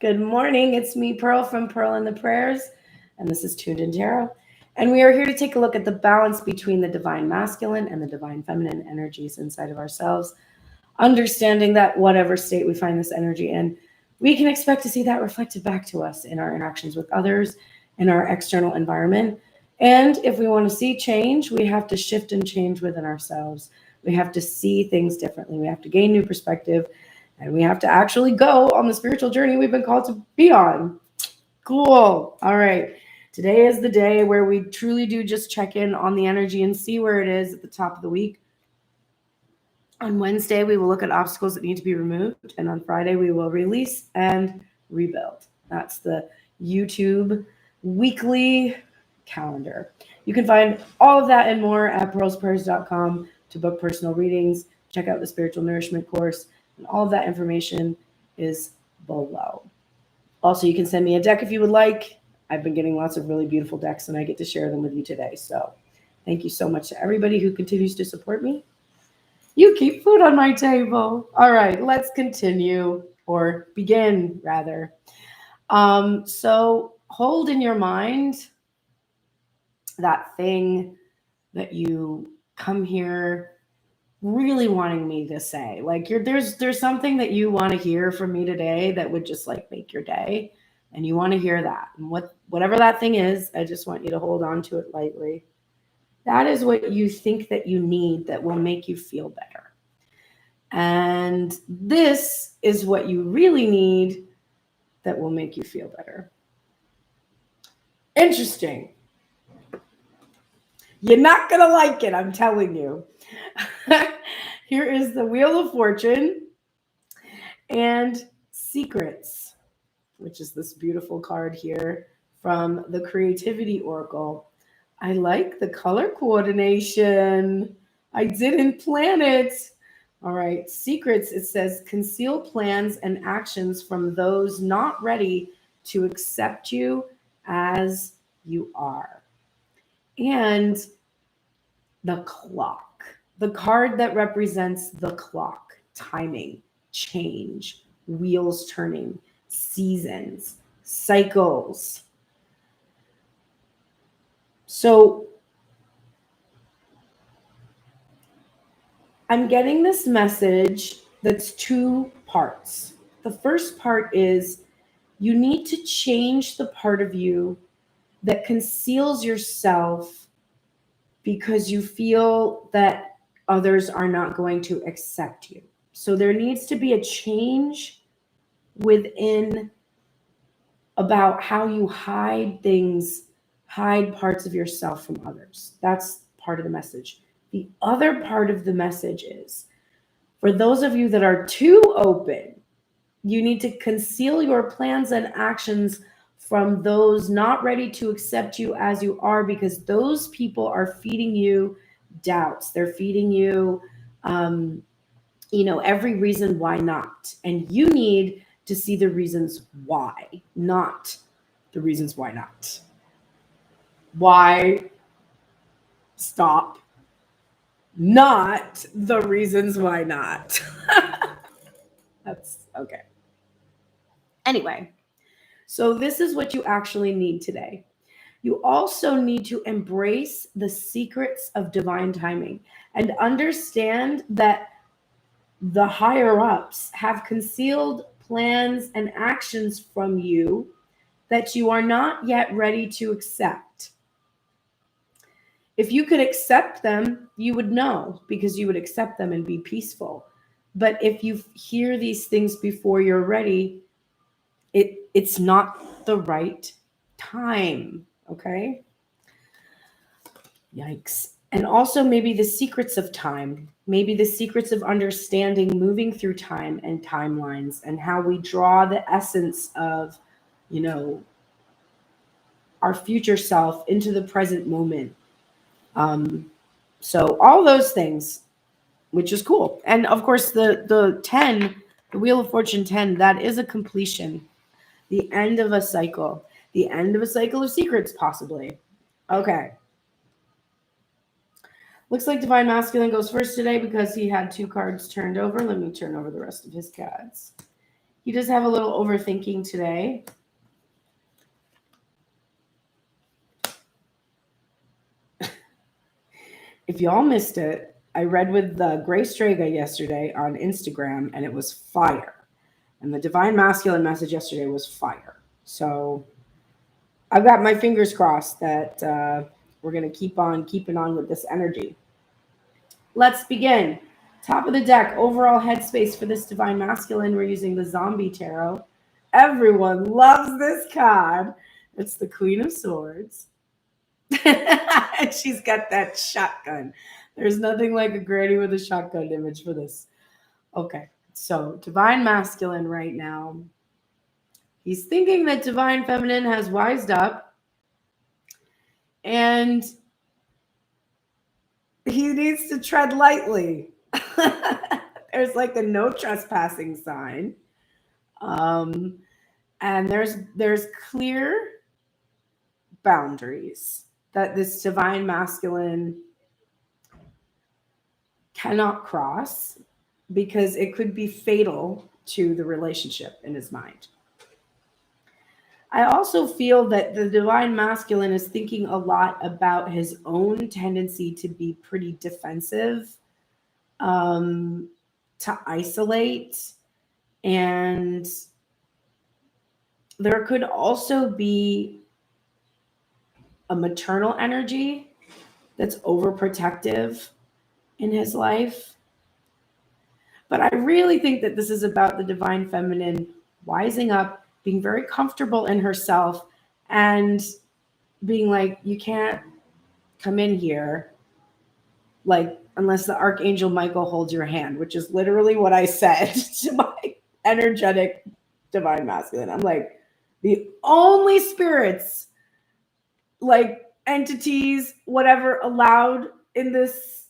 Good morning. It's me, Pearl, from Pearl and the Prayers, and this is Tuned in Tarot. And we are here to take a look at the balance between the divine masculine and the divine feminine energies inside of ourselves, understanding that whatever state we find this energy in, we can expect to see that reflected back to us in our interactions with others, in our external environment. And if we want to see change, we have to shift and change within ourselves. We have to see things differently. We have to gain new perspective. And we have to actually go on the spiritual journey we've been called to be on. Cool. All right. Today is the day where we truly do just check in on the energy and see where it is at the top of the week. On Wednesday, we will look at obstacles that need to be removed. And on Friday, we will release and rebuild. That's the YouTube weekly calendar. You can find all of that and more at pearlsprayers.com to book personal readings. Check out the spiritual nourishment course. And all of that information is below. Also, you can send me a deck if you would like. I've been getting lots of really beautiful decks, and I get to share them with you today. So thank you so much to everybody who continues to support me. You keep food on my table. All right, let's continue, or begin, rather. So hold in your mind that thing that you come here really wanting me to say. Like there's something that you want to hear from me today that would just like make your day, and you want to hear that. And whatever that thing is, I just want you to hold on to it lightly. That is what you think that you need that will make you feel better. And this is what you really need that will make you feel better. Interesting. You're not going to like it, I'm telling you. Here is the Wheel of Fortune and Secrets, which is this beautiful card here from the Creativity Oracle. I like the color coordination. I didn't plan it. All right, Secrets, it says, conceal plans and actions from those not ready to accept you as you are. And the clock. The card that represents the clock, timing, change, wheels turning, seasons, cycles. So I'm getting this message that's two parts. The first part is you need to change the part of you that conceals yourself because you feel that others are not going to accept you. So there needs to be a change within about how you hide things, hide parts of yourself from others. That's part of the message. The other part of the message is, for those of you that are too open, you need to conceal your plans and actions from those not ready to accept you as you are, because those people are feeding you doubts. They're feeding you, every reason why not. And you need to see the reasons why, not the reasons why not. Why stop, not the reasons why not. That's okay. Anyway, so this is what you actually need today. You also need to embrace the secrets of divine timing and understand that the higher ups have concealed plans and actions from you that you are not yet ready to accept. If you could accept them, you would know, because you would accept them and be peaceful. But if you hear these things before you're ready, it's not the right time. Okay? Yikes. And also maybe the secrets of time, maybe the secrets of understanding moving through time and timelines, and how we draw the essence of, our future self into the present moment. So all those things, which is cool. And of course, the 10, the Wheel of Fortune 10, that is a completion, the end of a cycle, the end of a cycle of secrets, possibly. Okay. Looks like Divine Masculine goes first today because he had 2 cards turned over. Let me turn over the rest of his cards. He does have a little overthinking today. If y'all missed it, I read with Grace Strega yesterday on Instagram, and it was fire. And the Divine Masculine message yesterday was fire. So I've got my fingers crossed that we're going to keep on keeping on with this energy. Let's begin. Top of the deck, overall headspace for this Divine Masculine. We're using the Zombie Tarot. Everyone loves this card. It's the Queen of Swords. And she's got that shotgun. There's nothing like a granny with a shotgun image for this. Okay, so Divine Masculine right now. He's thinking that Divine Feminine has wised up. And he needs to tread lightly. There's like a no trespassing sign. And there's clear boundaries that this Divine Masculine cannot cross because it could be fatal to the relationship in his mind. I also feel that the Divine Masculine is thinking a lot about his own tendency to be pretty defensive, to isolate, and there could also be a maternal energy that's overprotective in his life. But I really think that this is about the Divine Feminine wising up, being very comfortable in herself, and being like, you can't come in here like unless the Archangel Michael holds your hand, which is literally what I said to my energetic Divine Masculine. I'm like, the only spirits, like entities, whatever, allowed in this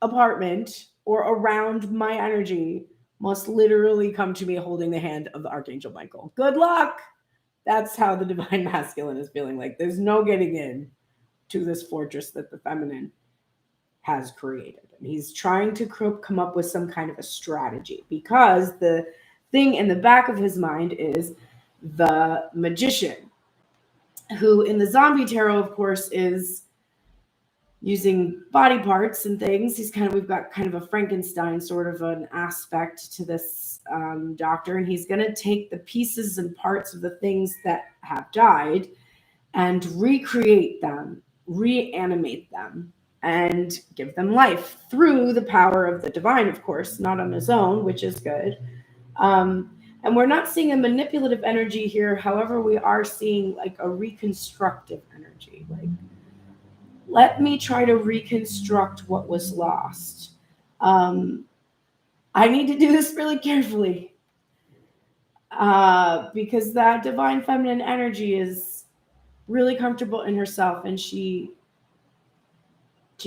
apartment or around my energy must literally come to me holding the hand of the Archangel Michael. Good luck. That's how the Divine Masculine is feeling. Like there's no getting in to this fortress that the feminine has created. And he's trying to come up with some kind of a strategy, because the thing in the back of his mind is the Magician, who in the Zombie Tarot, of course, is using body parts and things. We've got kind of a Frankenstein sort of an aspect to this doctor, and he's going to take the pieces and parts of the things that have died and recreate them, reanimate them, and give them life through the power of the divine, of course, not on his own, which is good. And we're not seeing a manipulative energy here. However, we are seeing like a reconstructive energy. Like, let me try to reconstruct what was lost. I need to do this really carefully because that Divine Feminine energy is really comfortable in herself, and she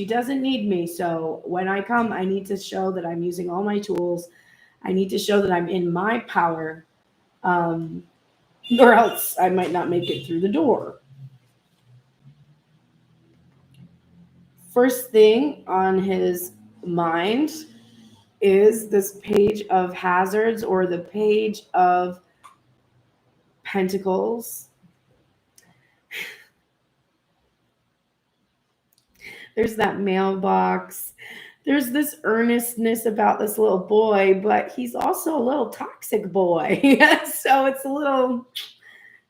doesn't need me. So when I come, I need to show that I'm using all my tools. I need to show that I'm in my power, or else I might not make it through the door. First thing on his mind is this page of hazards, or the page of pentacles. There's that mailbox. There's this earnestness about this little boy, but he's also a little toxic boy. So it's a little,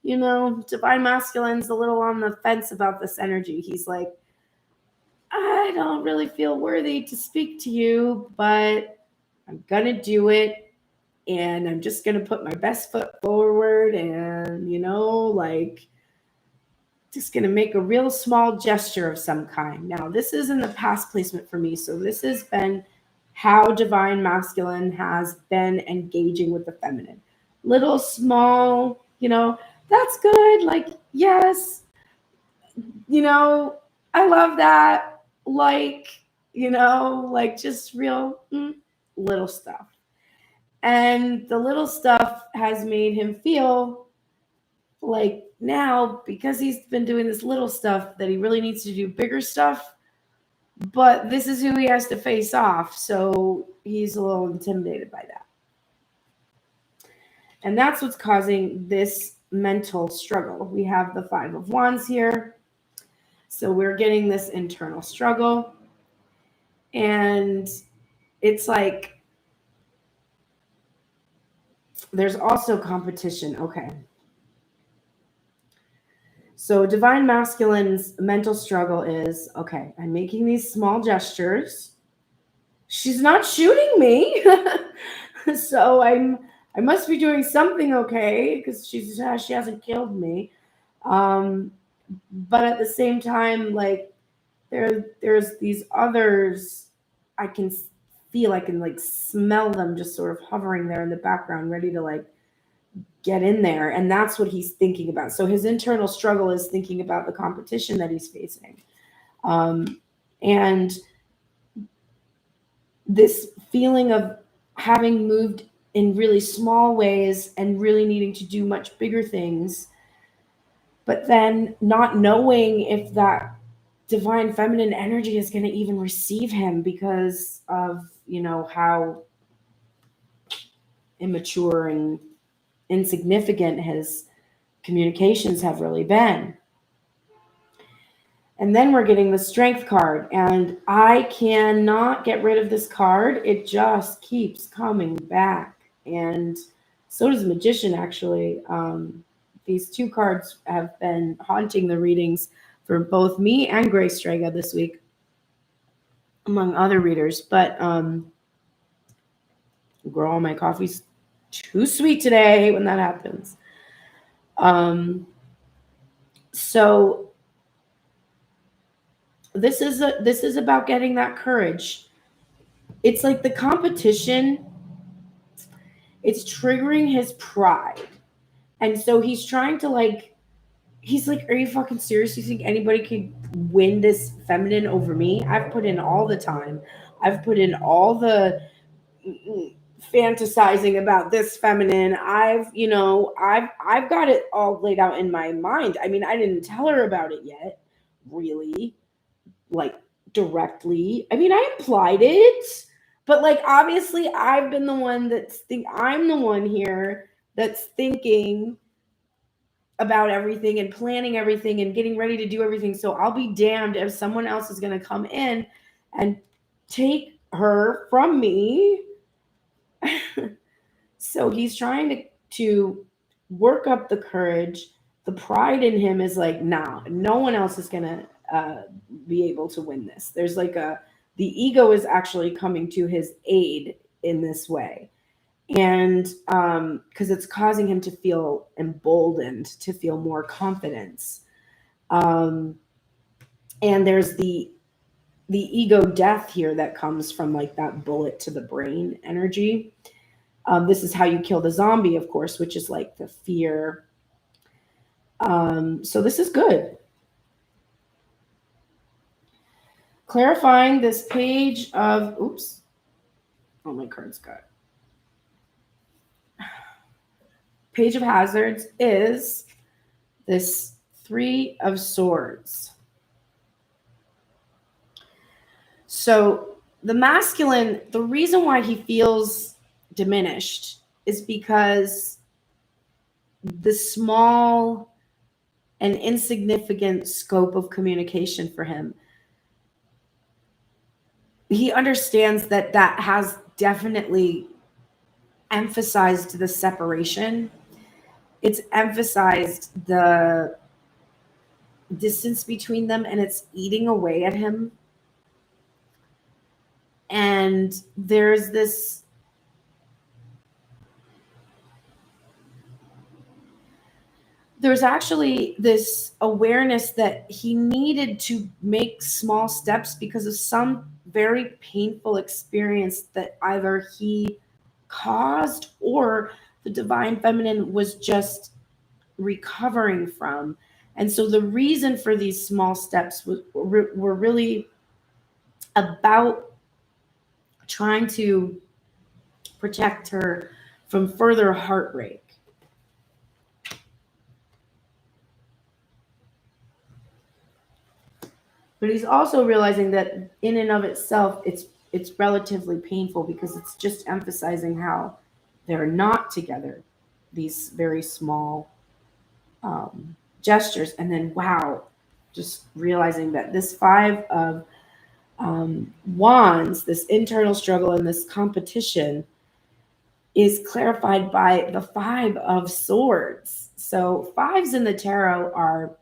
Divine Masculine's a little on the fence about this energy. He's like, I don't really feel worthy to speak to you, but I'm going to do it. And I'm just going to put my best foot forward and, just going to make a real small gesture of some kind. Now, this is in the past placement for me. So this has been how Divine Masculine has been engaging with the feminine. Little small, that's good. Like, yes, I love that. Just real little stuff. And the little stuff has made him feel like now, because he's been doing this little stuff, that he really needs to do bigger stuff. But this is who he has to face off. So he's a little intimidated by that. And that's what's causing this mental struggle. We have the 5 of Wands here. So we're getting this internal struggle. And it's like there's also competition. Okay. So divine masculine's mental struggle is, okay, I'm making these small gestures. She's not shooting me. So I must be doing something okay because she hasn't killed me. But at the same time, like there's these others I can feel, I can like smell them just sort of hovering there in the background, ready to like get in there. And that's what he's thinking about. So his internal struggle is thinking about the competition that he's facing. And this feeling of having moved in really small ways and really needing to do much bigger things, but then not knowing if that divine feminine energy is going to even receive him because of, you know, how immature and insignificant his communications have really been. And then we're getting the Strength card, and I cannot get rid of this card. It just keeps coming back, and so does Magician, actually. These two cards have been haunting the readings for both me and Grace Strega this week, among other readers. But girl, my coffee's too sweet today. I hate when that happens. So this is about getting that courage. It's like the competition, it's triggering his pride. And so he's trying to like, he's like, are you fucking serious? You think anybody could win this feminine over me? I've put in all the time. I've put in all the fantasizing about this feminine. I've got it all laid out in my mind. I mean, I didn't tell her about it yet, really, like directly. I mean, I implied it, but like obviously I'm the one here that's thinking about everything and planning everything and getting ready to do everything. So I'll be damned if someone else is going to come in and take her from me. So he's trying to work up the courage. The pride in him is like, nah, no one else is going to be able to win this. There's like the ego is actually coming to his aid in this way. And because it's causing him to feel emboldened, to feel more confidence. And there's the ego death here that comes from like that bullet to the brain energy. This is how you kill the zombie, of course, which is like the fear. So this is good. Clarifying this page of, oops. Oh, my card's got. Page of Hazards is this 3 of Swords. So the masculine, the reason why he feels diminished is because the small and insignificant scope of communication for him, he understands that has definitely emphasized the separation. It's emphasized the distance between them, and it's eating away at him. And there's actually this awareness that he needed to make small steps because of some very painful experience that either he caused or the divine feminine was just recovering from. And so the reason for these small steps were really about trying to protect her from further heartbreak. But he's also realizing that in and of itself, it's relatively painful because it's just emphasizing how they're not together. these very small gestures. And then, wow, just realizing that this 5 of wands, this internal struggle and this competition, is clarified by the 5 of swords. So 5s in the tarot are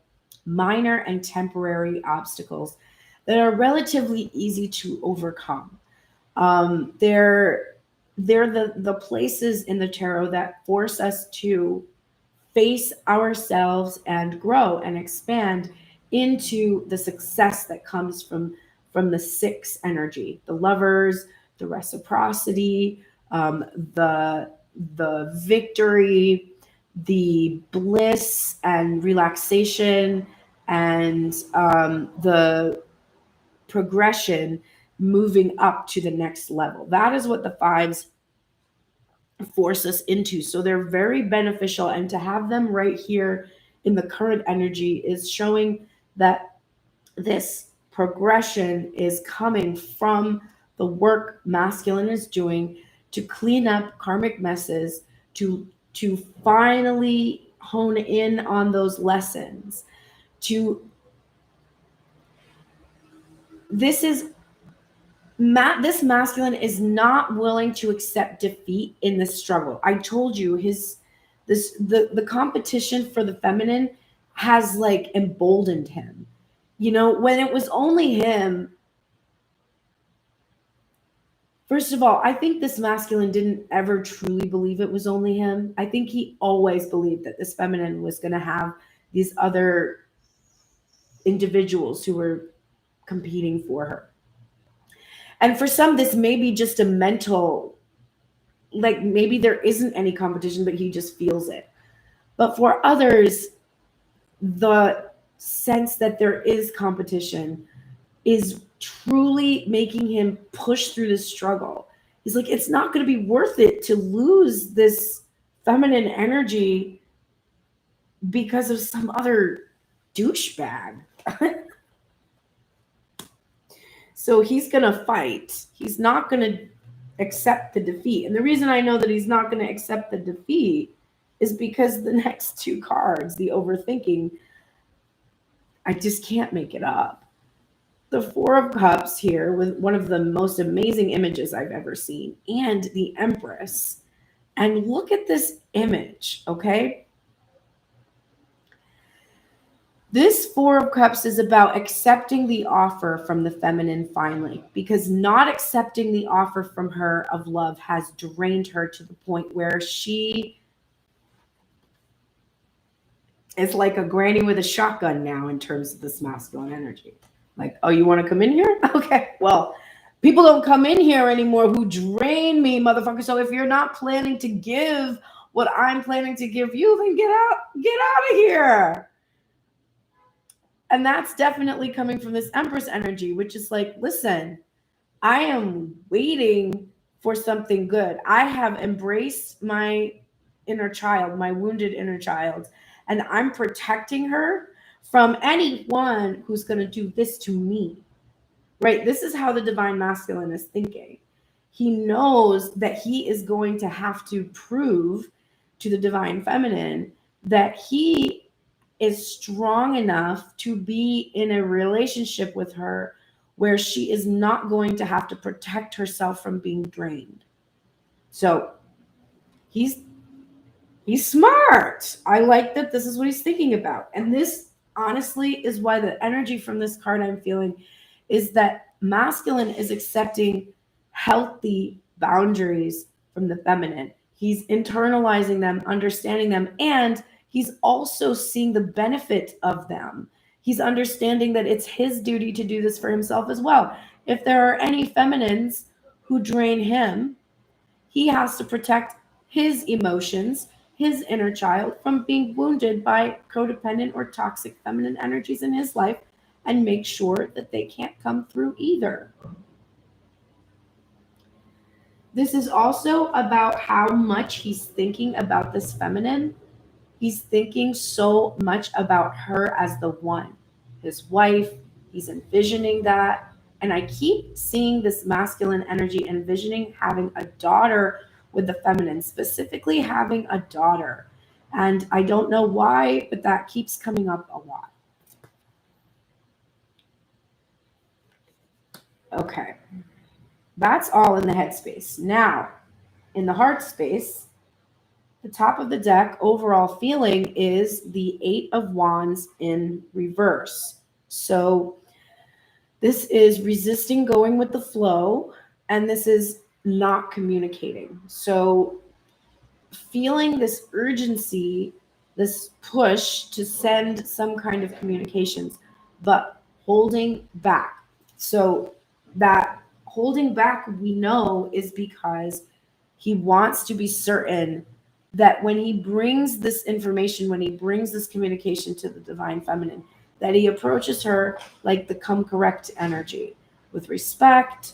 minor and temporary obstacles that are relatively easy to overcome. They're the places in the tarot that force us to face ourselves and grow and expand into the success that comes from the 6 energy, the lovers, the reciprocity, the victory, the bliss and relaxation, and the progression, moving up to the next level. That is what the 5s force us into. So they're very beneficial, and to have them right here in the current energy is showing that this progression is coming from the work masculine is doing to clean up karmic messes, to finally hone in on those lessons. This masculine is not willing to accept defeat in this struggle. I told you the competition for the feminine has like emboldened him. You know, when it was only him, first of all, I think this masculine didn't ever truly believe it was only him. I think he always believed that this feminine was going to have these other individuals who were competing for her. And for some, this may be just a mental, like maybe there isn't any competition, but he just feels it. But for others, the sense that there is competition is truly making him push through this struggle. He's like, it's not going to be worth it to lose this feminine energy because of some other douchebag. So he's going to fight. He's not going to accept the defeat. And the reason I know that he's not going to accept the defeat is because the next 2 cards, the overthinking, I just can't make it up. The 4 of Cups here with one of the most amazing images I've ever seen, and the Empress. And look at this image, okay? This 4 of Cups is about accepting the offer from the feminine finally, because not accepting the offer from her of love has drained her to the point where she is like a granny with a shotgun now in terms of this masculine energy. Like, oh, you want to come in here? Okay, well, people don't come in here anymore who drain me, motherfucker. So if you're not planning to give what I'm planning to give you, then get out of here. And that's definitely coming from this Empress energy, which is like, listen, I am waiting for something good. I have embraced my inner child, my wounded inner child, and I'm protecting her from anyone who's going to do this to me, right? This is how the divine masculine is thinking. He knows that he is going to have to prove to the divine feminine that he is strong enough to be in a relationship with her where she is not going to have to protect herself from being drained. So he's smart. I like that this is what he's thinking about. And this honestly is why the energy from this card I'm feeling is that masculine is accepting healthy boundaries from the feminine. He's internalizing them, understanding them, and he's also seeing the benefit of them. He's understanding that it's his duty to do this for himself as well. If there are any feminines who drain him, he has to protect his emotions, his inner child, from being wounded by codependent or toxic feminine energies in his life, and make sure that they can't come through either. This is also about how much he's thinking about this feminine. He's thinking so much about her as the one, his wife. He's envisioning that. And I keep seeing this masculine energy envisioning having a daughter with the feminine, specifically having a daughter. And I don't know why, but that keeps coming up a lot. Okay. That's all in the head space. Now, in the heart space, the top of the deck overall feeling is the 8 of Wands in reverse. So this is resisting going with the flow, and this is not communicating. So feeling this urgency, this push to send some kind of communications, but holding back. So that holding back, we know, is because he wants to be certain that when he brings this information, when he brings this communication to the divine feminine, that he approaches her like the come correct energy, with respect,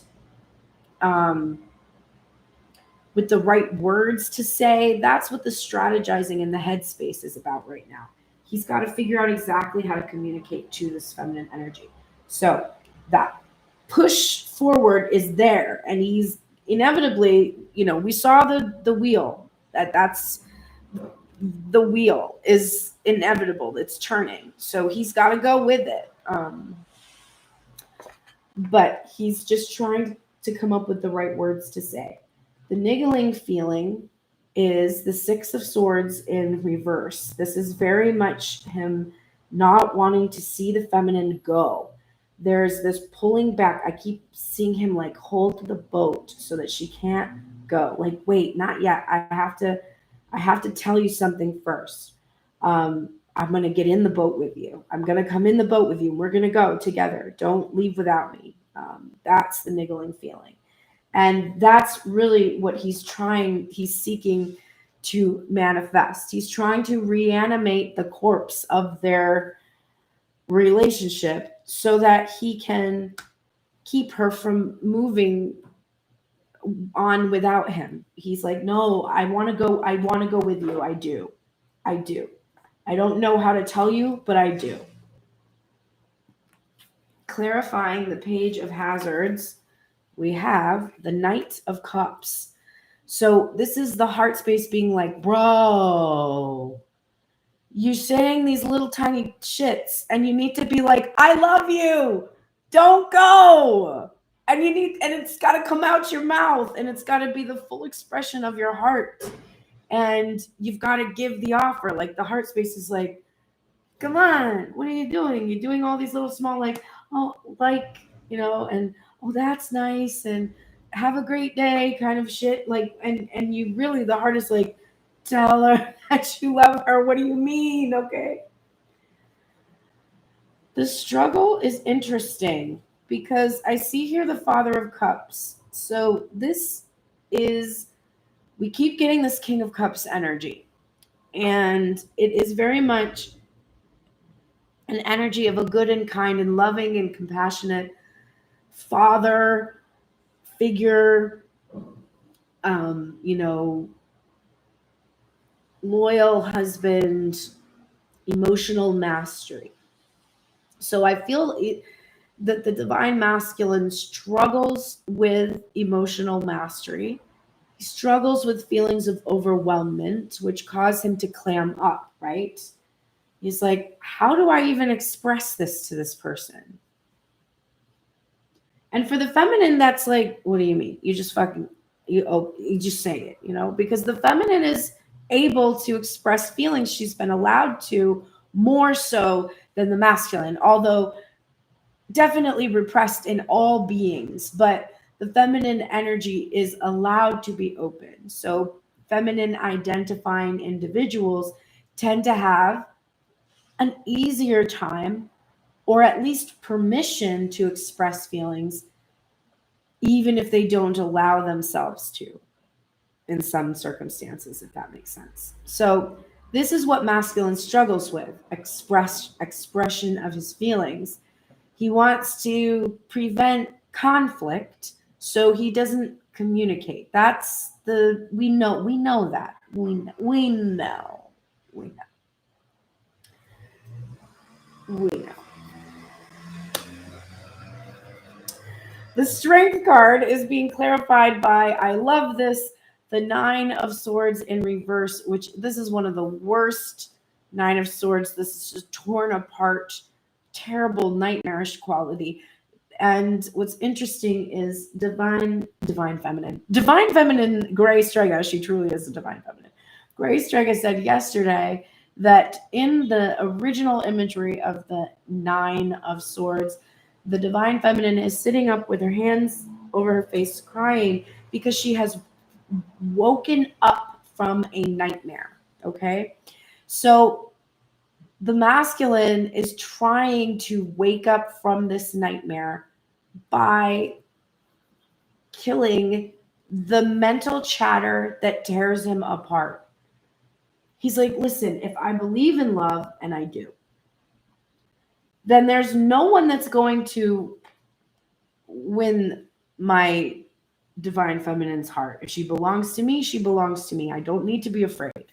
with the right words to say. That's what the strategizing in the headspace is about right now. He's got to figure out exactly how to communicate to this feminine energy. So that push forward is there, and he's inevitably, we saw the wheel. That's the wheel is inevitable. It's turning. So he's got to go with it. But he's just trying to come up with the right words to say. The niggling feeling is the 6 of Swords in reverse. This is very much him not wanting to see the feminine go. There's this pulling back. I keep seeing him like hold the boat so that she can't go. Like, wait, not yet. I have to tell you something first. I'm going to get in the boat with you. I'm going to come in the boat with you. We're going to go together. Don't leave without me. That's the niggling feeling. And that's really what he's seeking to manifest. He's trying to reanimate the corpse of their relationship so that he can keep her from moving on without him. He's like, no, I want to go with you. I do. I don't know how to tell you, but I do. Clarifying the Page of Hazards, we have the Knight of Cups. So this is the heart space being like, bro, you're saying these little tiny shits, and you need to be like, I love you. Don't go. And it's got to come out your mouth, and it's got to be the full expression of your heart. And you've got to give the offer. Like the heart space is like, come on, what are you doing? You're doing all these little small, like, oh, like, and oh, that's nice, and have a great day kind of shit. Like, and you really, the heart is like, tell her that you love her. What do you mean? Okay. The struggle is interesting because I see here the Father of Cups. So this is, we keep getting this King of Cups energy. And it is very much an energy of a good and kind and loving and compassionate father figure, loyal husband, emotional mastery. So I feel that the divine masculine struggles with emotional mastery. He struggles with feelings of overwhelmment, which cause him to clam up, right? He's like, how do I even express this to this person? And for the feminine, that's like, what do you mean? You just you just say it, because the feminine is able to express feelings. She's been allowed to more so than the masculine, although definitely repressed in all beings. But the feminine energy is allowed to be open. So feminine identifying individuals tend to have an easier time, or at least permission to express feelings, even if they don't allow themselves to, in some circumstances, if that makes sense. So this is what masculine struggles with, expression of his feelings. He wants to prevent conflict, so he doesn't communicate. That's we know that. We know. The Strength card is being clarified by, I love this, the Nine of Swords in reverse, which this is one of the worst Nine of Swords. This is just torn apart, terrible, nightmarish quality. And what's interesting is divine feminine. Divine feminine, Grace Strega, she truly is a divine feminine. Grace Strega said yesterday that in the original imagery of the Nine of Swords, the divine feminine is sitting up with her hands over her face crying because she has woken up from a nightmare. Okay. So the masculine is trying to wake up from this nightmare by killing the mental chatter that tears him apart. He's like, listen, if I believe in love, and I do, then there's no one that's going to win my divine feminine's heart. If she belongs to me, she belongs to me. I don't need to be afraid.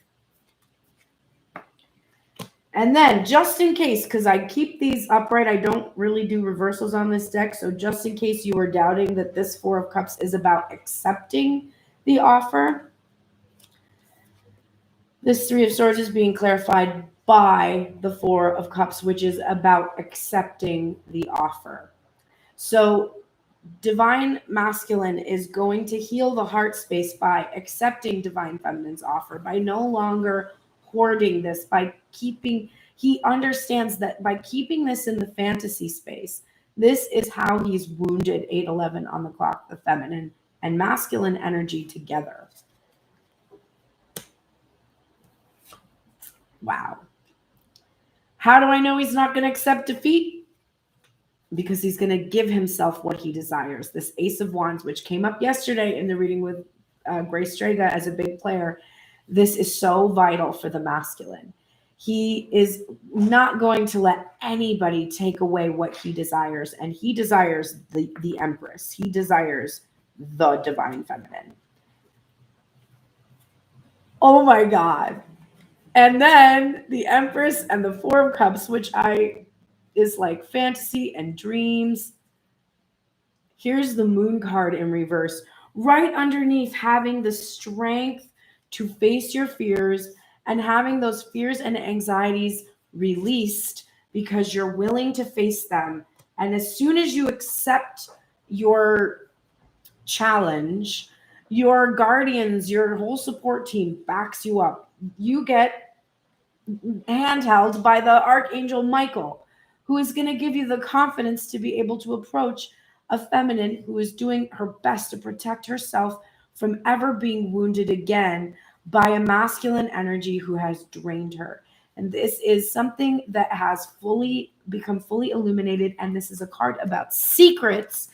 And then, just in case, because I keep these upright, I don't really do reversals on this deck. So just in case you were doubting that this Four of Cups is about accepting the offer, this Three of Swords is being clarified by the Four of Cups, which is about accepting the offer. So divine masculine is going to heal the heart space by accepting divine feminine's offer, by no longer hoarding this, by keeping, he understands that by keeping this in the fantasy space, this is how he's wounded 811 on the clock, the feminine and masculine energy together. Wow. How do I know he's not going to accept defeat? Because he's going to give himself what he desires. This Ace of Wands, which came up yesterday in the reading with Grace Strega as a big player, this is so vital for the masculine. He is not going to let anybody take away what he desires. And he desires the Empress. He desires the divine feminine. Oh my God. And then the Empress and the Four of Cups, which is like fantasy and dreams. Here's the Moon card in reverse. Right underneath, having the strength to face your fears and having those fears and anxieties released because you're willing to face them. And as soon as you accept your challenge, your guardians, your whole support team backs you up. You get handheld by the Archangel Michael, who is going to give you the confidence to be able to approach a feminine who is doing her best to protect herself from ever being wounded again by a masculine energy who has drained her. And this is something that has become fully illuminated. And this is a card about secrets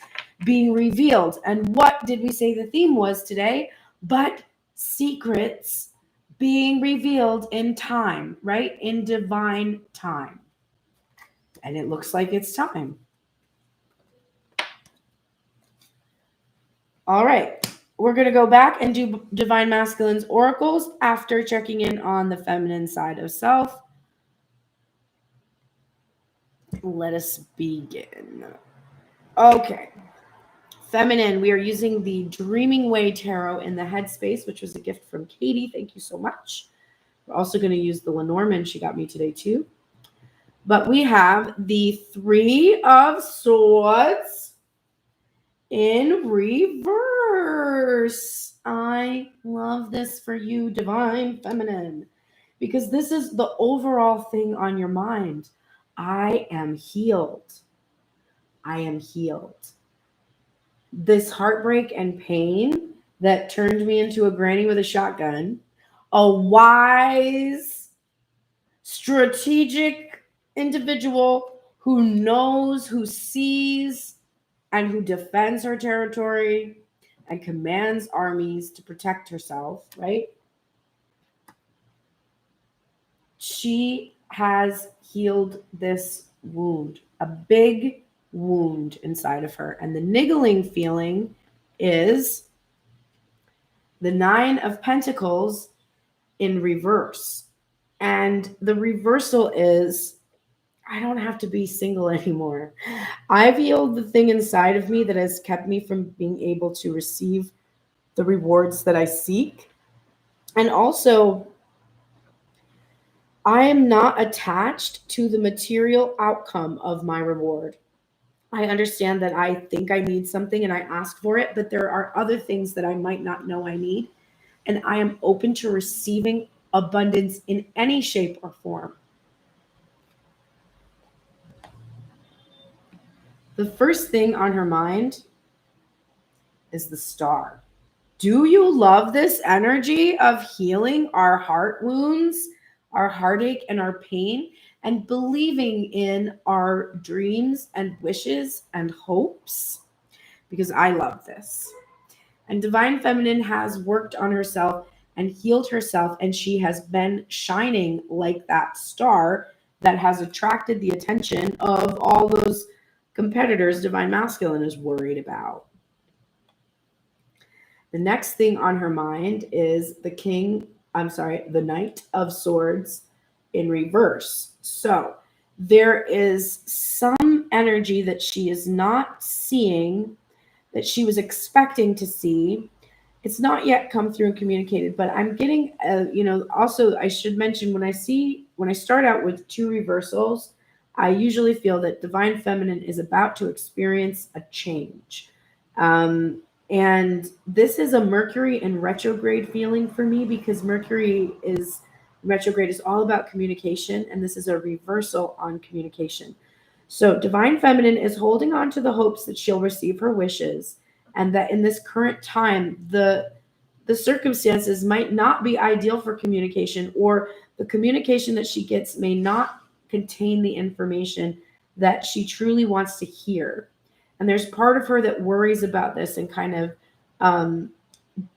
being revealed. And what did we say the theme was today? But secrets being revealed in time, right? In divine time. And it looks like it's time. All right. We're going to go back and do Divine Masculine's oracles after checking in on the feminine side of self. Let us begin. Okay. Feminine, we are using the Dreaming Way Tarot in the headspace, which was a gift from Katie. Thank you so much. We're also going to use the Lenormand. She got me today too. But we have the Three of Swords in reverse. I love this for you, Divine Feminine, because this is the overall thing on your mind. I am healed. I am healed. This heartbreak and pain that turned me into a granny with a shotgun, a wise, strategic individual who knows, who sees, and who defends her territory and commands armies to protect herself, right? She has healed this wound, a big wound inside of her. And the niggling feeling is the Nine of Pentacles in reverse. And the reversal is, I don't have to be single anymore. I've healed the thing inside of me that has kept me from being able to receive the rewards that I seek. And also, I am not attached to the material outcome of my reward. I understand that I think I need something and I ask for it, but there are other things that I might not know I need. And I am open to receiving abundance in any shape or form. The first thing on her mind is the star. Do you love this energy of healing our heart wounds, our heartache, and our pain, and believing in our dreams and wishes and hopes? Because I love this. And Divine Feminine has worked on herself and healed herself, and she has been shining like that star that has attracted the attention of all those competitors Divine Masculine is worried about. The next thing on her mind is the Knight of Swords in reverse. So there is some energy that she is not seeing that she was expecting to see. It's not yet come through and communicated, but I'm getting, also I should mention when I start out with two reversals, I usually feel that Divine Feminine is about to experience a change. And this is a Mercury in retrograde feeling for me, because Mercury is retrograde is all about communication, and this is a reversal on communication. So Divine Feminine is holding on to the hopes that she'll receive her wishes, and that in this current time, the circumstances might not be ideal for communication, or the communication that she gets may not contain the information that she truly wants to hear. And there's part of her that worries about this and kind of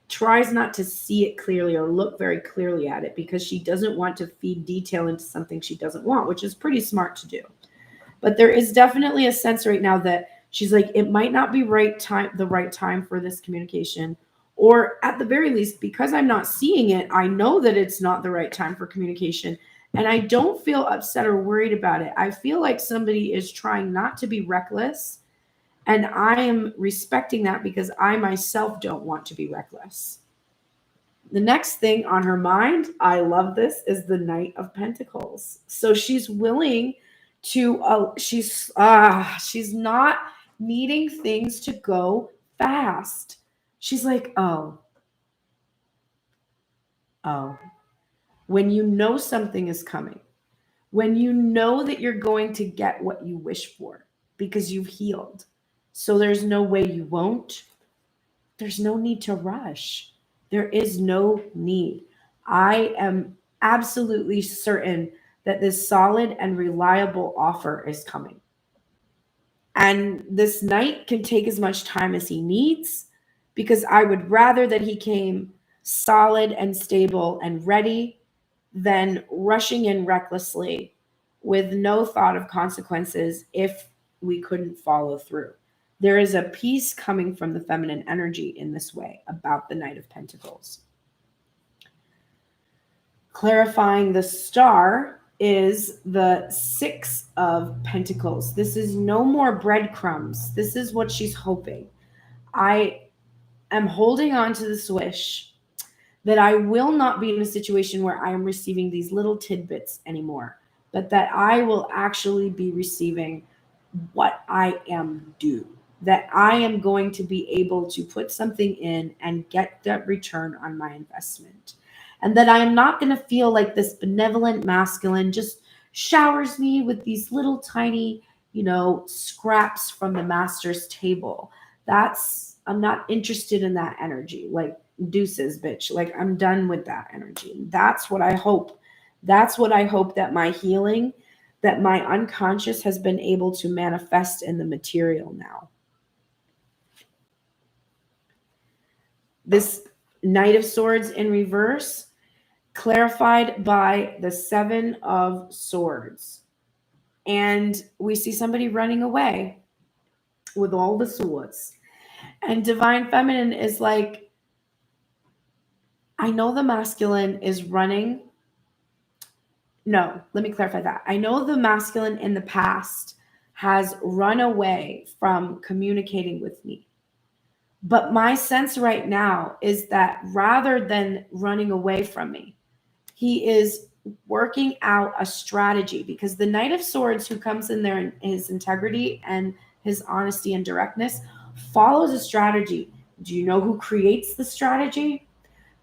tries not to see it clearly or look very clearly at it, because she doesn't want to feed detail into something she doesn't want, which is pretty smart to do. But there is definitely a sense right now that she's like, it might not be the right time for this communication. Or at the very least, because I'm not seeing it, I know that it's not the right time for communication. And I don't feel upset or worried about it. I feel like somebody is trying not to be reckless. And I am respecting that, because I myself don't want to be reckless. The next thing on her mind, I love this, is the Knight of Pentacles. So she's willing to, she's not needing things to go fast. She's like, oh, when you know something is coming, when you know that you're going to get what you wish for because you've healed, so there's no way you won't, there's no need to rush. There is no need. I am absolutely certain that this solid and reliable offer is coming. And this knight can take as much time as he needs, because I would rather that he came solid and stable and ready than rushing in recklessly with no thought of consequences if we couldn't follow through. There is a peace coming from the feminine energy in this way about the Knight of Pentacles. Clarifying the star is the Six of Pentacles. This is no more breadcrumbs. This is what she's hoping. I am holding on to this wish that I will not be in a situation where I am receiving these little tidbits anymore, but that I will actually be receiving what I am due, that I am going to be able to put something in and get that return on my investment. And that I am not going to feel like this benevolent masculine just showers me with these little tiny, scraps from the master's table. I'm not interested in that energy. Like, deuces, bitch. Like, I'm done with that energy. That's what I hope. That's what I hope that my healing, that my unconscious has been able to manifest in the material now. This Knight of Swords in reverse, clarified by the Seven of Swords. And we see somebody running away with all the swords. And Divine Feminine is like, I know the masculine is running. No, let me clarify that. I know the masculine in the past has run away from communicating with me. But my sense right now is that rather than running away from me, he is working out a strategy, because the Knight of Swords, who comes in there in his integrity and his honesty and directness, follows a strategy. Do you know who creates the strategy?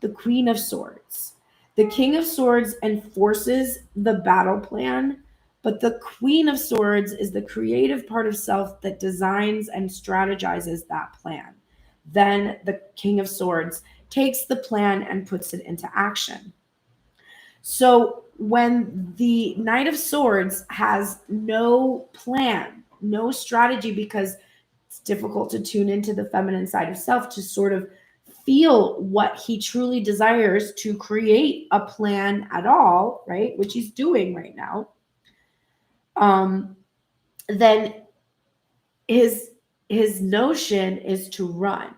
The Queen of Swords. The King of Swords enforces the battle plan, but the Queen of Swords is the creative part of self that designs and strategizes that plan. Then the King of Swords takes the plan and puts it into action. So when the Knight of Swords has no plan, no strategy, because it's difficult to tune into the feminine side of self to sort of feel what he truly desires to create a plan at all, right? Which he's doing right now. Then his notion is to run,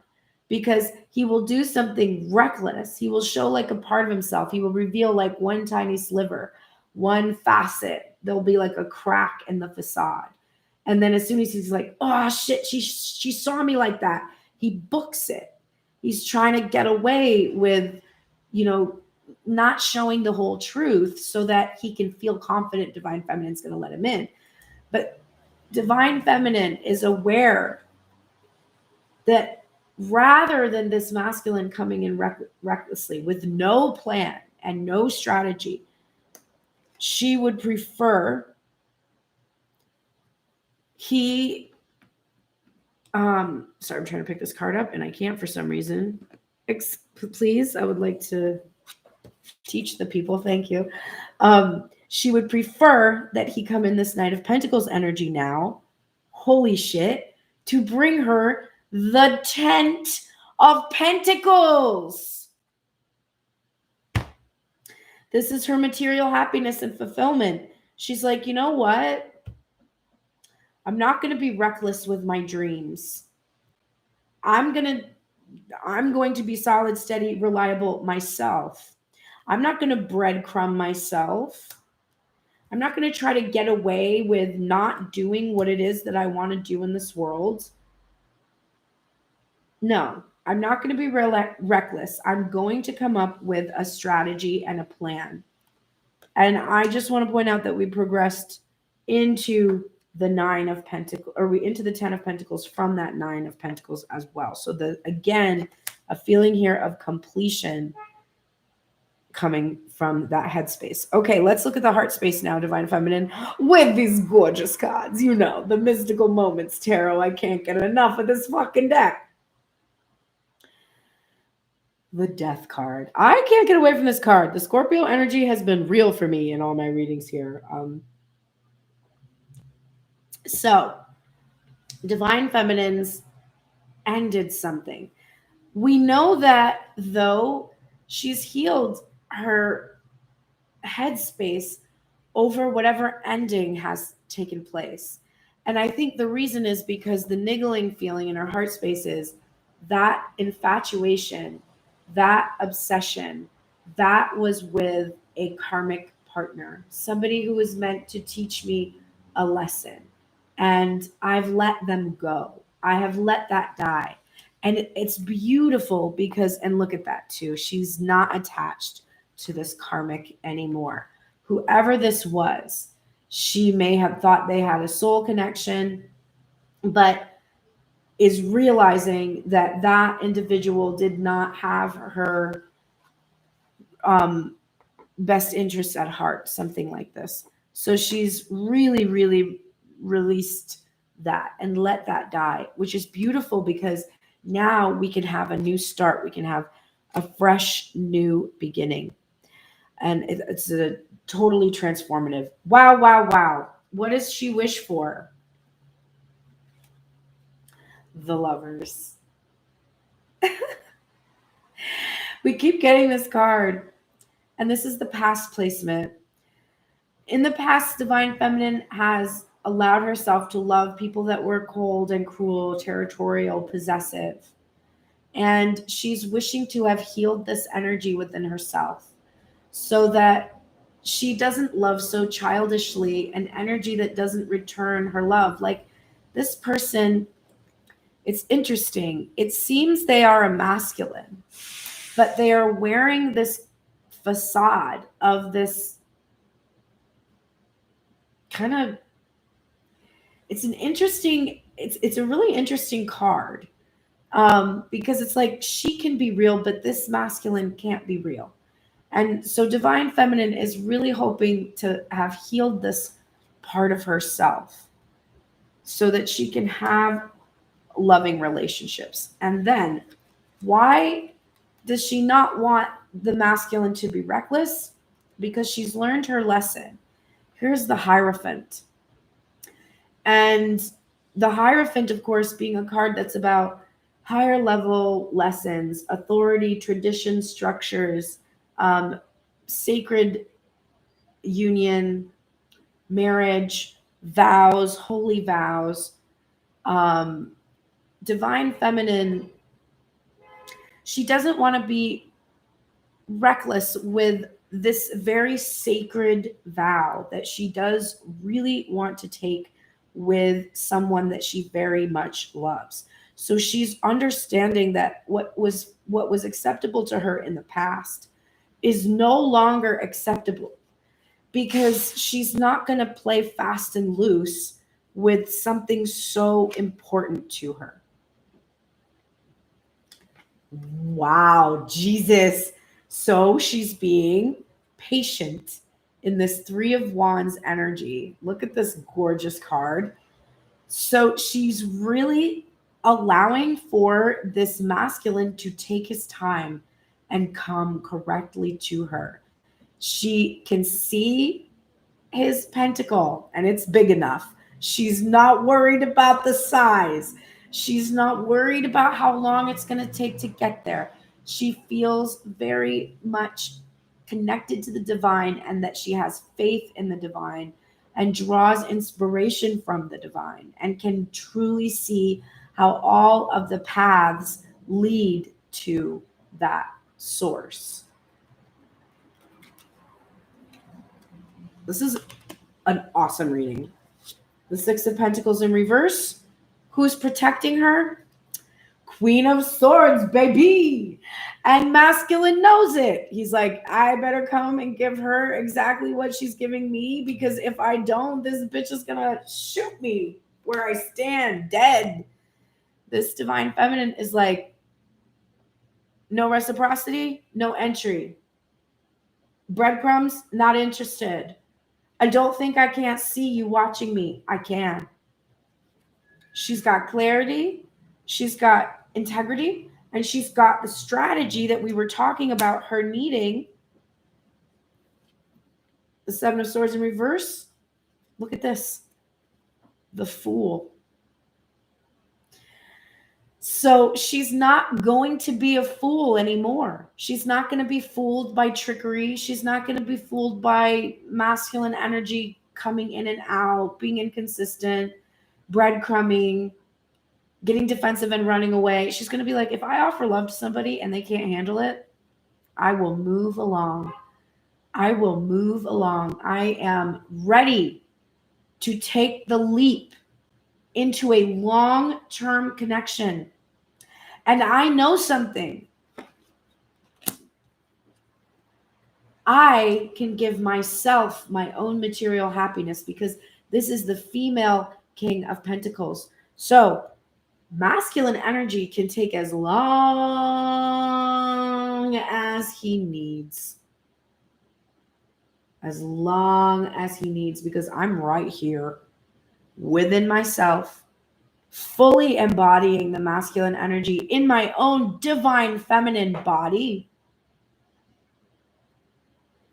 because he will do something reckless. He will show like a part of himself. He will reveal like one tiny sliver, one facet. There'll be like a crack in the facade. And then as soon as he's like, oh shit, she saw me like that, he books it. He's trying to get away with, not showing the whole truth so that he can feel confident Divine Feminine's going to let him in. But Divine Feminine is aware that rather than this masculine coming in recklessly with no plan and no strategy, she would prefer sorry, I'm trying to pick this card up and I can't for some reason. Please, I would like to teach the people. Thank you. She would prefer that he come in this Knight of Pentacles energy now. Holy shit. To bring her the 10 of Pentacles. This is her material happiness and fulfillment. She's like, you know what? I'm not going to be reckless with my dreams. I'm going to be solid, steady, reliable myself. I'm not going to breadcrumb myself. I'm not going to try to get away with not doing what it is that I want to do in this world. No, I'm not going to be reckless. I'm going to come up with a strategy and a plan. And I just want to point out that we progressed into the 9 of Pentacles, or into the 10 of Pentacles from that 9 of Pentacles as well. So again, a feeling here of completion coming from that headspace. Okay, let's look at the heart space now, Divine Feminine, with these gorgeous cards. The mystical moments tarot. I can't get enough of this fucking deck. The Death card. I can't get away from this card. The Scorpio energy has been real for me in all my readings here. So, Divine Feminines ended something. We know that though she's healed her headspace over whatever ending has taken place. And I think the reason is because the niggling feeling in her heart space is that infatuation, that obsession, that was with a karmic partner, somebody who was meant to teach me a lesson. And I've let them go. I have let that die. And it's beautiful because, and look at that too, she's not attached to this karmic anymore. Whoever this was, she may have thought they had a soul connection, but is realizing that that individual did not have her best interests at heart, something like this. So she's really, really released that and let that die, which is beautiful because now we can have a new start. We can have a fresh new beginning. And it's a totally transformative. Wow, wow, wow. What does she wish for? The Lovers. We keep getting this card. And this is the past placement. In the past, Divine Feminine has allowed herself to love people that were cold and cruel, territorial, possessive. And she's wishing to have healed this energy within herself so that she doesn't love so childishly, an energy that doesn't return her love. Like this person It's interesting. It seems they are a masculine, but they are wearing this facade of this kind of, it's a really interesting card, because it's like she can be real, but this masculine can't be real. And so Divine Feminine is really hoping to have healed this part of herself so that she can have loving relationships. And then why does she not want the masculine to be reckless? Because she's learned her lesson. Here's the Hierophant. And the Hierophant, of course, being a card that's about higher level lessons, authority, tradition, structures, sacred union, marriage, vows, holy vows. Divine Feminine, she doesn't want to be reckless with this very sacred vow that she does really want to take with someone that she very much loves. So she's understanding that what was acceptable to her in the past is no longer acceptable, because she's not going to play fast and loose with something so important to her. Wow, Jesus. So she's being patient in this Three of Wands energy. Look at this gorgeous card. So she's really allowing for this masculine to take his time and come correctly to her. She can see his pentacle and it's big enough. She's not worried about the size. She's not worried about how long it's going to take to get there. She feels very much connected to the divine and that she has faith in the divine and draws inspiration from the divine and can truly see how all of the paths lead to that source. This is an awesome reading. The Six of Pentacles in reverse. Who's protecting her? Queen of Swords, baby. And masculine knows it. He's like, I better come and give her exactly what she's giving me, because if I don't, this bitch is gonna shoot me where I stand dead. This Divine Feminine is like, no reciprocity, no entry. Breadcrumbs, not interested. I don't think I can't see you watching me. I can. She's got clarity. She's got integrity. And she's got the strategy that we were talking about her needing. The Seven of Swords in reverse. Look at this. The Fool. So she's not going to be a fool anymore. She's not going to be fooled by trickery. She's not going to be fooled by masculine energy coming in and out, being inconsistent, breadcrumbing, getting defensive and running away. She's going to be like, if I offer love to somebody and they can't handle it, I will move along. I will move along. I am ready to take the leap into a long-term connection. And I know something. I can give myself my own material happiness, because this is the female King of Pentacles. So masculine energy can take as long as he needs. As long as he needs, because I'm right here within myself, fully embodying the masculine energy in my own divine feminine body.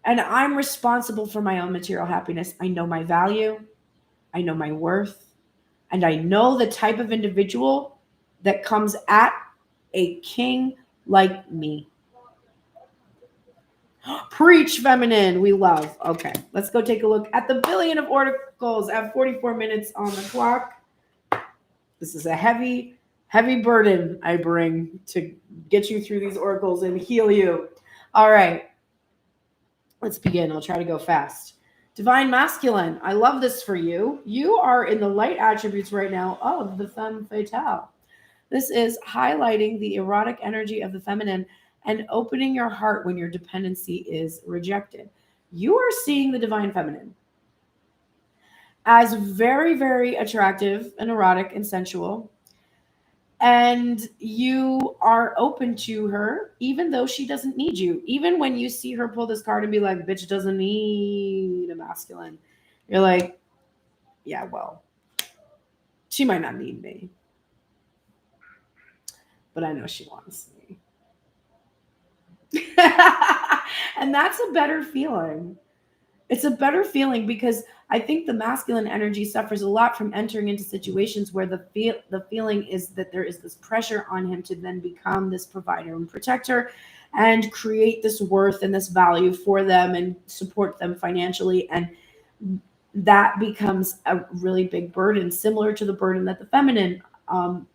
And I'm responsible for my own material happiness. I know my value. I know my worth. And I know the type of individual that comes at a king like me. Preach, feminine. We love. Okay, let's go take a look at the billion of oracles at 44 minutes on the clock. This is a heavy, heavy burden I bring to get you through these oracles and heal you. All right, let's begin. I'll try to go fast. Divine Masculine, I love this for you. You are in the light attributes right now of the femme fatale. This is highlighting the erotic energy of the feminine and opening your heart when your dependency is rejected. You are seeing the divine feminine as very, very attractive and erotic and sensual. And you are open to her, even though she doesn't need you. Even when you see her pull this card and be like, bitch doesn't need a masculine, you're like, yeah, well, she might not need me, but I know she wants me. And that's a better feeling. It's a better feeling because I think the masculine energy suffers a lot from entering into situations where the feeling is that there is this pressure on him to then become this provider and protector and create this worth and this value for them and support them financially. And that becomes a really big burden, similar to the burden that the feminine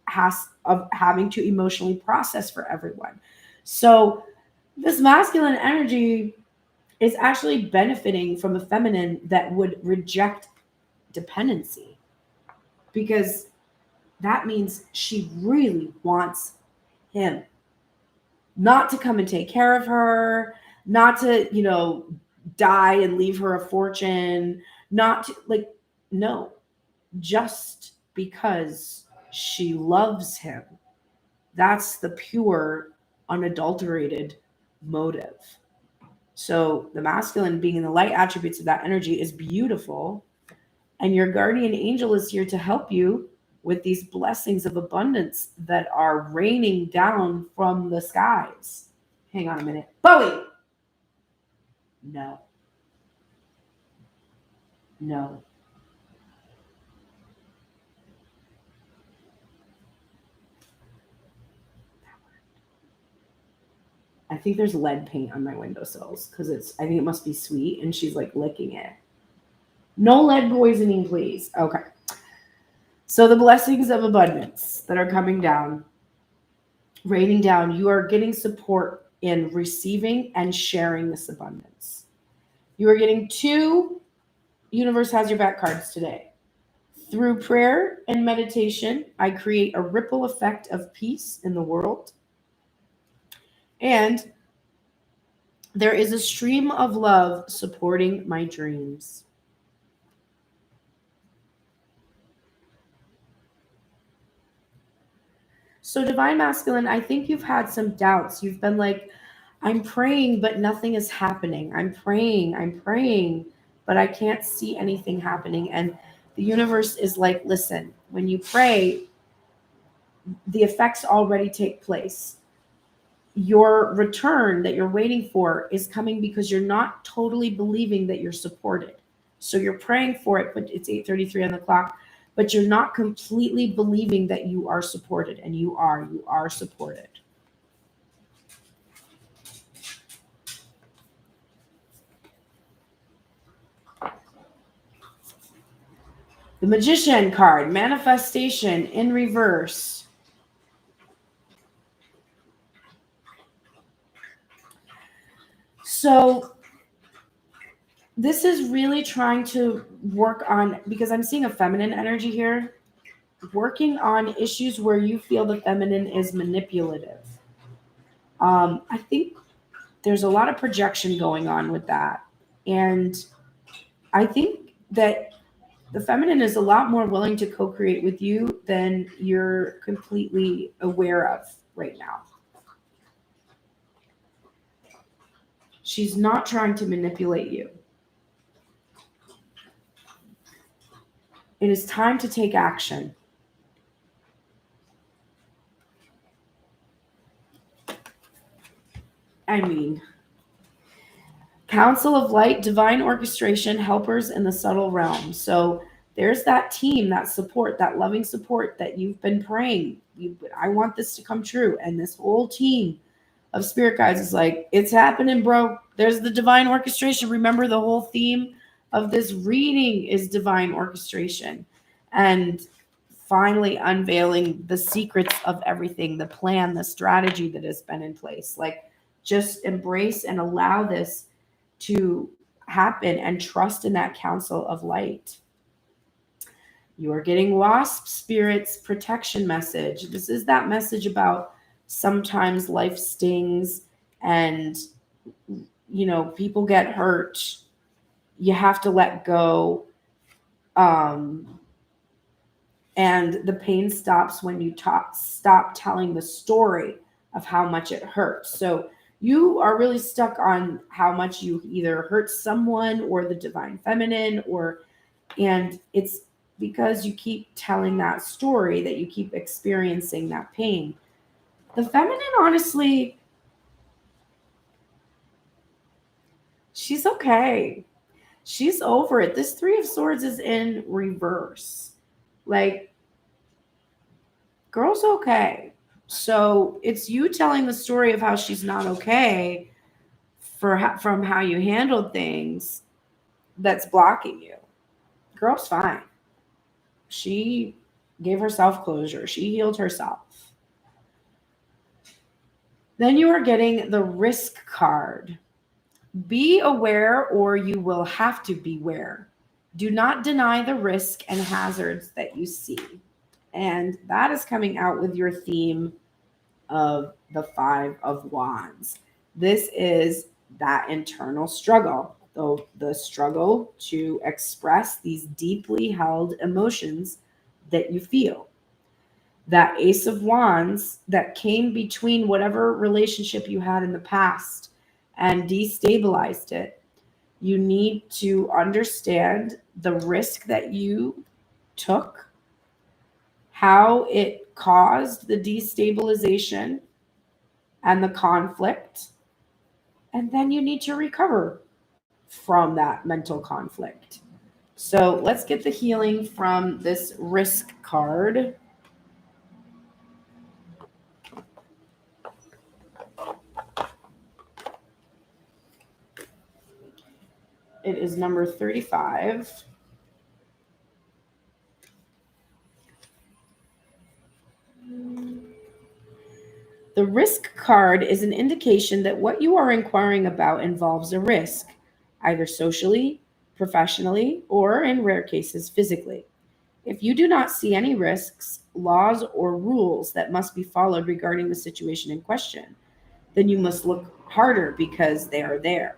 has of having to emotionally process for everyone. So this masculine energy is actually benefiting from a feminine that would reject dependency, because that means she really wants him, not to come and take care of her, not to, die and leave her a fortune, not to, no, just because she loves him. That's the pure, unadulterated motive. So the masculine being in the light attributes of that energy is beautiful. And your guardian angel is here to help you with these blessings of abundance that are raining down from the skies. Hang on a minute. Bowie! No. No. I think there's lead paint on my windowsills because I think it must be sweet, and she's like licking it. No lead poisoning, please. Okay. So the blessings of abundance that are coming down, raining down, you are getting support in receiving and sharing this abundance. You are getting 2 Universe Has Your Back cards today. Through prayer and meditation, I create a ripple effect of peace in the world. And there is a stream of love supporting my dreams. So divine masculine, I think you've had some doubts. You've been like, I'm praying, but nothing is happening. I'm praying, but I can't see anything happening. And the universe is like, listen, when you pray, the effects already take place. Your return that you're waiting for is coming because you're not totally believing that you're supported. So you're praying for it, but it's 8:33 on the clock, but you're not completely believing that you are supported, and you are supported. The Magician card, manifestation in reverse. So this is really trying to work on, because I'm seeing a feminine energy here, working on issues where you feel the feminine is manipulative. I think there's a lot of projection going on with that. And I think that the feminine is a lot more willing to co-create with you than you're completely aware of right now. She's not trying to manipulate you. It is time to take action. I mean, Council of Light, divine orchestration, helpers in the subtle realm. So there's that team, that support, that loving support that you've been praying. I want this to come true. And this whole team of spirit guides is like, it's happening, bro. There's the divine orchestration. Remember, the whole theme of this reading is divine orchestration. And finally unveiling the secrets of everything, the plan, the strategy that has been in place. Like, just embrace and allow this to happen and trust in that council of light. You are getting Wasp Spirit's protection message. This is that message about sometimes life stings and, you know, people get hurt. You have to let go. And the pain stops when you stop telling the story of how much it hurts. So you are really stuck on how much you either hurt someone or the divine feminine, and it's because you keep telling that story that you keep experiencing that pain. The feminine, honestly, she's okay. She's over it. This Three of Swords is in reverse. Like, girl's okay. So it's you telling the story of how she's not okay from how you handled things that's blocking you. Girl's fine. She gave herself closure. She healed herself. Then you are getting the Risk card. Be aware, or you will have to beware. Do not deny the risk and hazards that you see. And that is coming out with your theme of the Five of Wands. This is that internal struggle, though, the struggle to express these deeply held emotions that you feel. That Ace of Wands that came between whatever relationship you had in the past and destabilized it. You need to understand the risk that you took, how it caused the destabilization and the conflict, and then you need to recover from that mental conflict. So let's get the healing from this Risk card. It is number 35. The Risk card is an indication that what you are inquiring about involves a risk, either socially, professionally, or in rare cases, physically. If you do not see any risks, laws, or rules that must be followed regarding the situation in question, then you must look harder because they are there.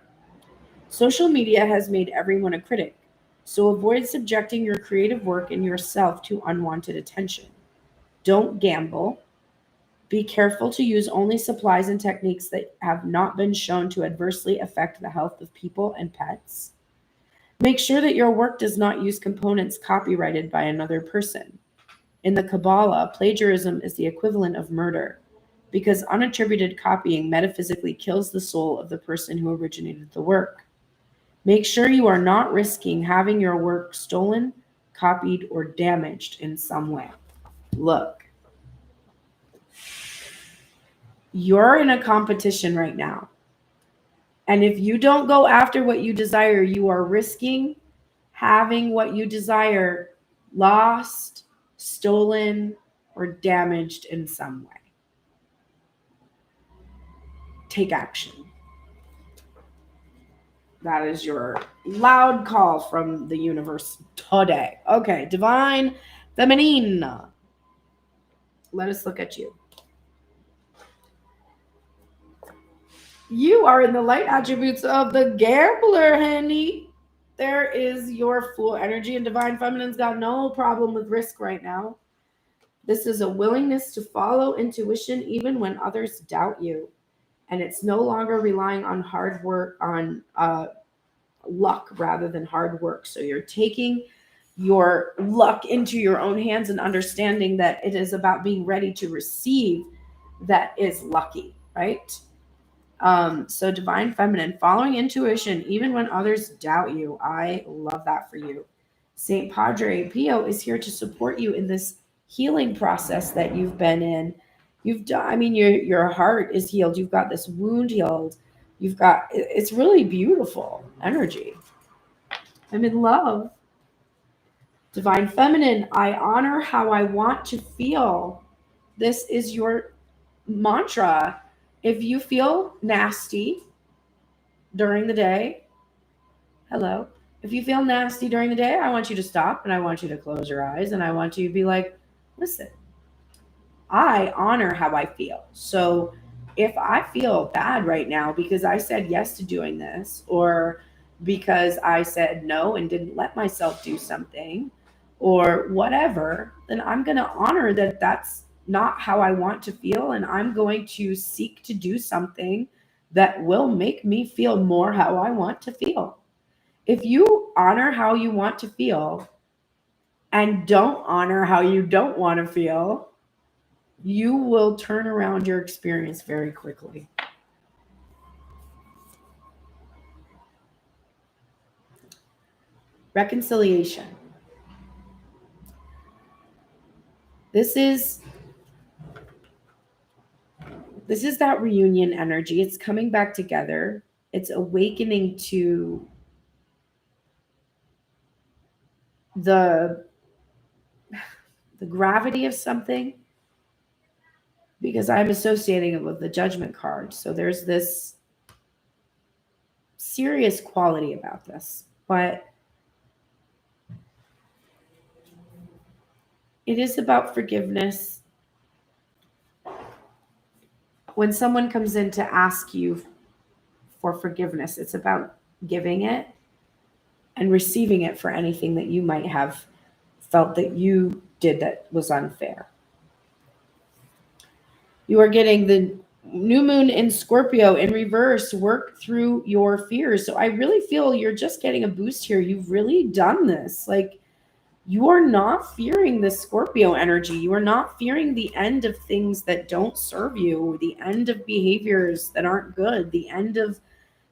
Social media has made everyone a critic, so avoid subjecting your creative work and yourself to unwanted attention. Don't gamble. Be careful to use only supplies and techniques that have not been shown to adversely affect the health of people and pets. Make sure that your work does not use components copyrighted by another person. In the Kabbalah, plagiarism is the equivalent of murder, because unattributed copying metaphysically kills the soul of the person who originated the work. Make sure you are not risking having your work stolen, copied, or damaged in some way. Look, you're in a competition right now. And if you don't go after what you desire, you are risking having what you desire lost, stolen, or damaged in some way. Take action. That is your loud call from the universe today. Okay, Divine Feminine. Let us look at you. You are in the light attributes of the Gambler, honey. There is your Fool energy, and Divine Feminine's got no problem with risk right now. This is a willingness to follow intuition even when others doubt you. And it's no longer relying on hard work, on luck rather than hard work. So you're taking your luck into your own hands and understanding that it is about being ready to receive that is lucky, right? So Divine Feminine, following intuition even when others doubt you. I love that for you. Saint Padre Pio is here to support you in this healing process that you've been in. You've done, I mean, your heart is healed. You've got this wound healed. You've got, it's really beautiful energy. I'm in love. Divine Feminine, I honor how I want to feel. This is your mantra. If you feel nasty during the day, hello, If you feel nasty during the day, I want you to stop and I want you to close your eyes and I want you to be like, listen, I honor how I feel. So if I feel bad right now because I said yes to doing this, or because I said no and didn't let myself do something, or whatever, then I'm going to honor that that's not how I want to feel. And I'm going to seek to do something that will make me feel more how I want to feel. If you honor how you want to feel and don't honor how you don't want to feel, you will turn around your experience very quickly. Reconciliation. This is that reunion energy. It's coming back together. It's awakening to the gravity of something, because I'm associating it with the Judgment card. So there's this serious quality about this, but it is about forgiveness. When someone comes in to ask you for forgiveness, it's about giving it and receiving it for anything that you might have felt that you did that was unfair. You are getting the new moon in Scorpio in reverse. Work through your fears. So I really feel you're just getting a boost here. You've really done this. Like, you are not fearing the Scorpio energy. You are not fearing the end of things that don't serve you, the end of behaviors that aren't good, the end of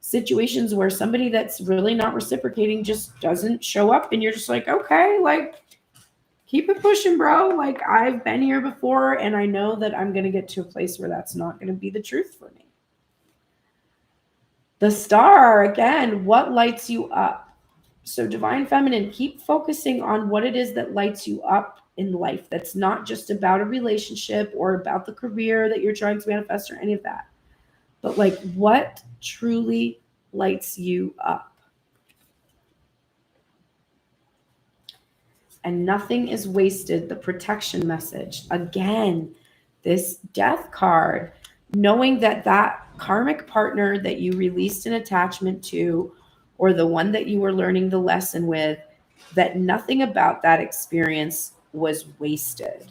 situations where somebody that's really not reciprocating just doesn't show up, and you're just like, okay, like, keep it pushing, bro. Like, I've been here before, and I know that I'm going to get to a place where that's not going to be the truth for me. The star, again, what lights you up? So Divine Feminine, keep focusing on what it is that lights you up in life. That's not just about a relationship or about the career that you're trying to manifest or any of that. But like, what truly lights you up? And nothing is wasted. The protection message. Again, this Death card, knowing that that karmic partner that you released an attachment to, or the one that you were learning the lesson with, that nothing about that experience was wasted.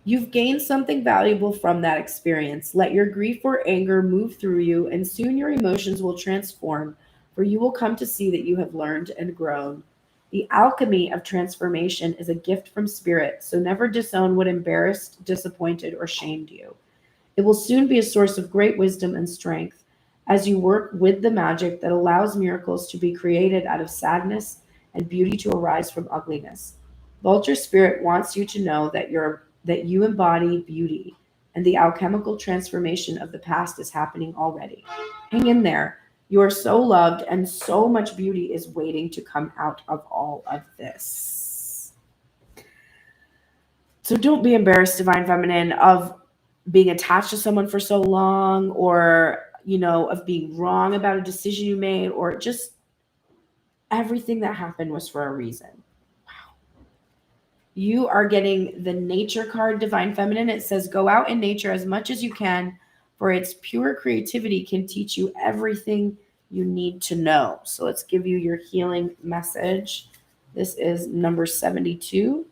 You've gained something valuable from that experience. Let your grief or anger move through you, and soon your emotions will transform, for you will come to see that you have learned and grown. The alchemy of transformation is a gift from Spirit, so never disown what embarrassed, disappointed, or shamed you. It will soon be a source of great wisdom and strength as you work with the magic that allows miracles to be created out of sadness and beauty to arise from ugliness. Vulture Spirit wants you to know that you embody beauty, and the alchemical transformation of the past is happening already. Hang in there. You are so loved, and so much beauty is waiting to come out of all of this. So don't be embarrassed, Divine Feminine, of being attached to someone for so long, or, of being wrong about a decision you made, or just everything that happened was for a reason. Wow. You are getting the Nature card, Divine Feminine. It says, go out in nature as much as you can, for its pure creativity can teach you everything you need to know. So let's give you your healing message. This is number 72.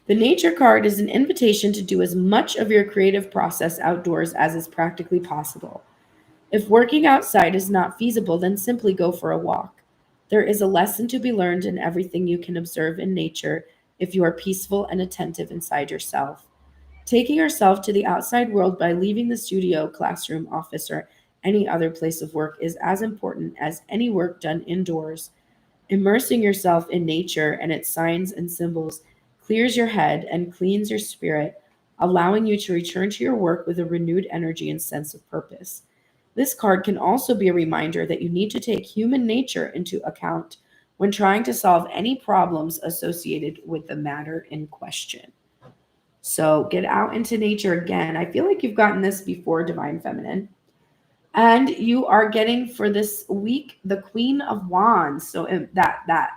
The Nature card is an invitation to do as much of your creative process outdoors as is practically possible. If working outside is not feasible, then simply go for a walk. There is a lesson to be learned in everything you can observe in nature if you are peaceful and attentive inside yourself. Taking yourself to the outside world by leaving the studio, classroom, office, or any other place of work is as important as any work done indoors. Immersing yourself in nature and its signs and symbols clears your head and cleans your spirit, allowing you to return to your work with a renewed energy and sense of purpose. This card can also be a reminder that you need to take human nature into account when trying to solve any problems associated with the matter in question. So get out into nature again. I feel like you've gotten this before, Divine Feminine. And you are getting for this week the Queen of Wands. So that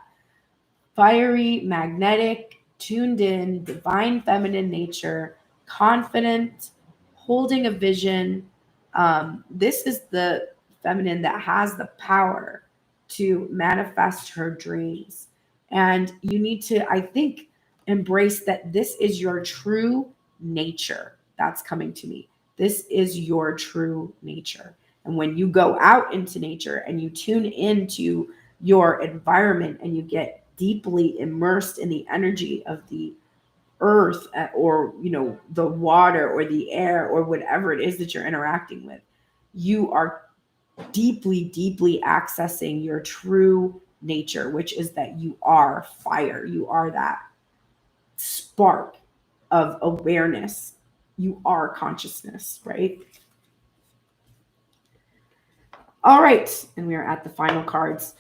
fiery, magnetic, tuned in, divine feminine nature, confident, holding a vision. This is the feminine that has the power to manifest her dreams. And you need to, I think, embrace that this is your true nature. That's coming to me. This is your true nature. And when you go out into nature and you tune into your environment and you get deeply immersed in the energy of the earth, or the water or the air or whatever it is that you're interacting with, you are deeply accessing your true nature, which is that you are fire. You are that spark of awareness. You are consciousness, right? All right, and we are at the final cards.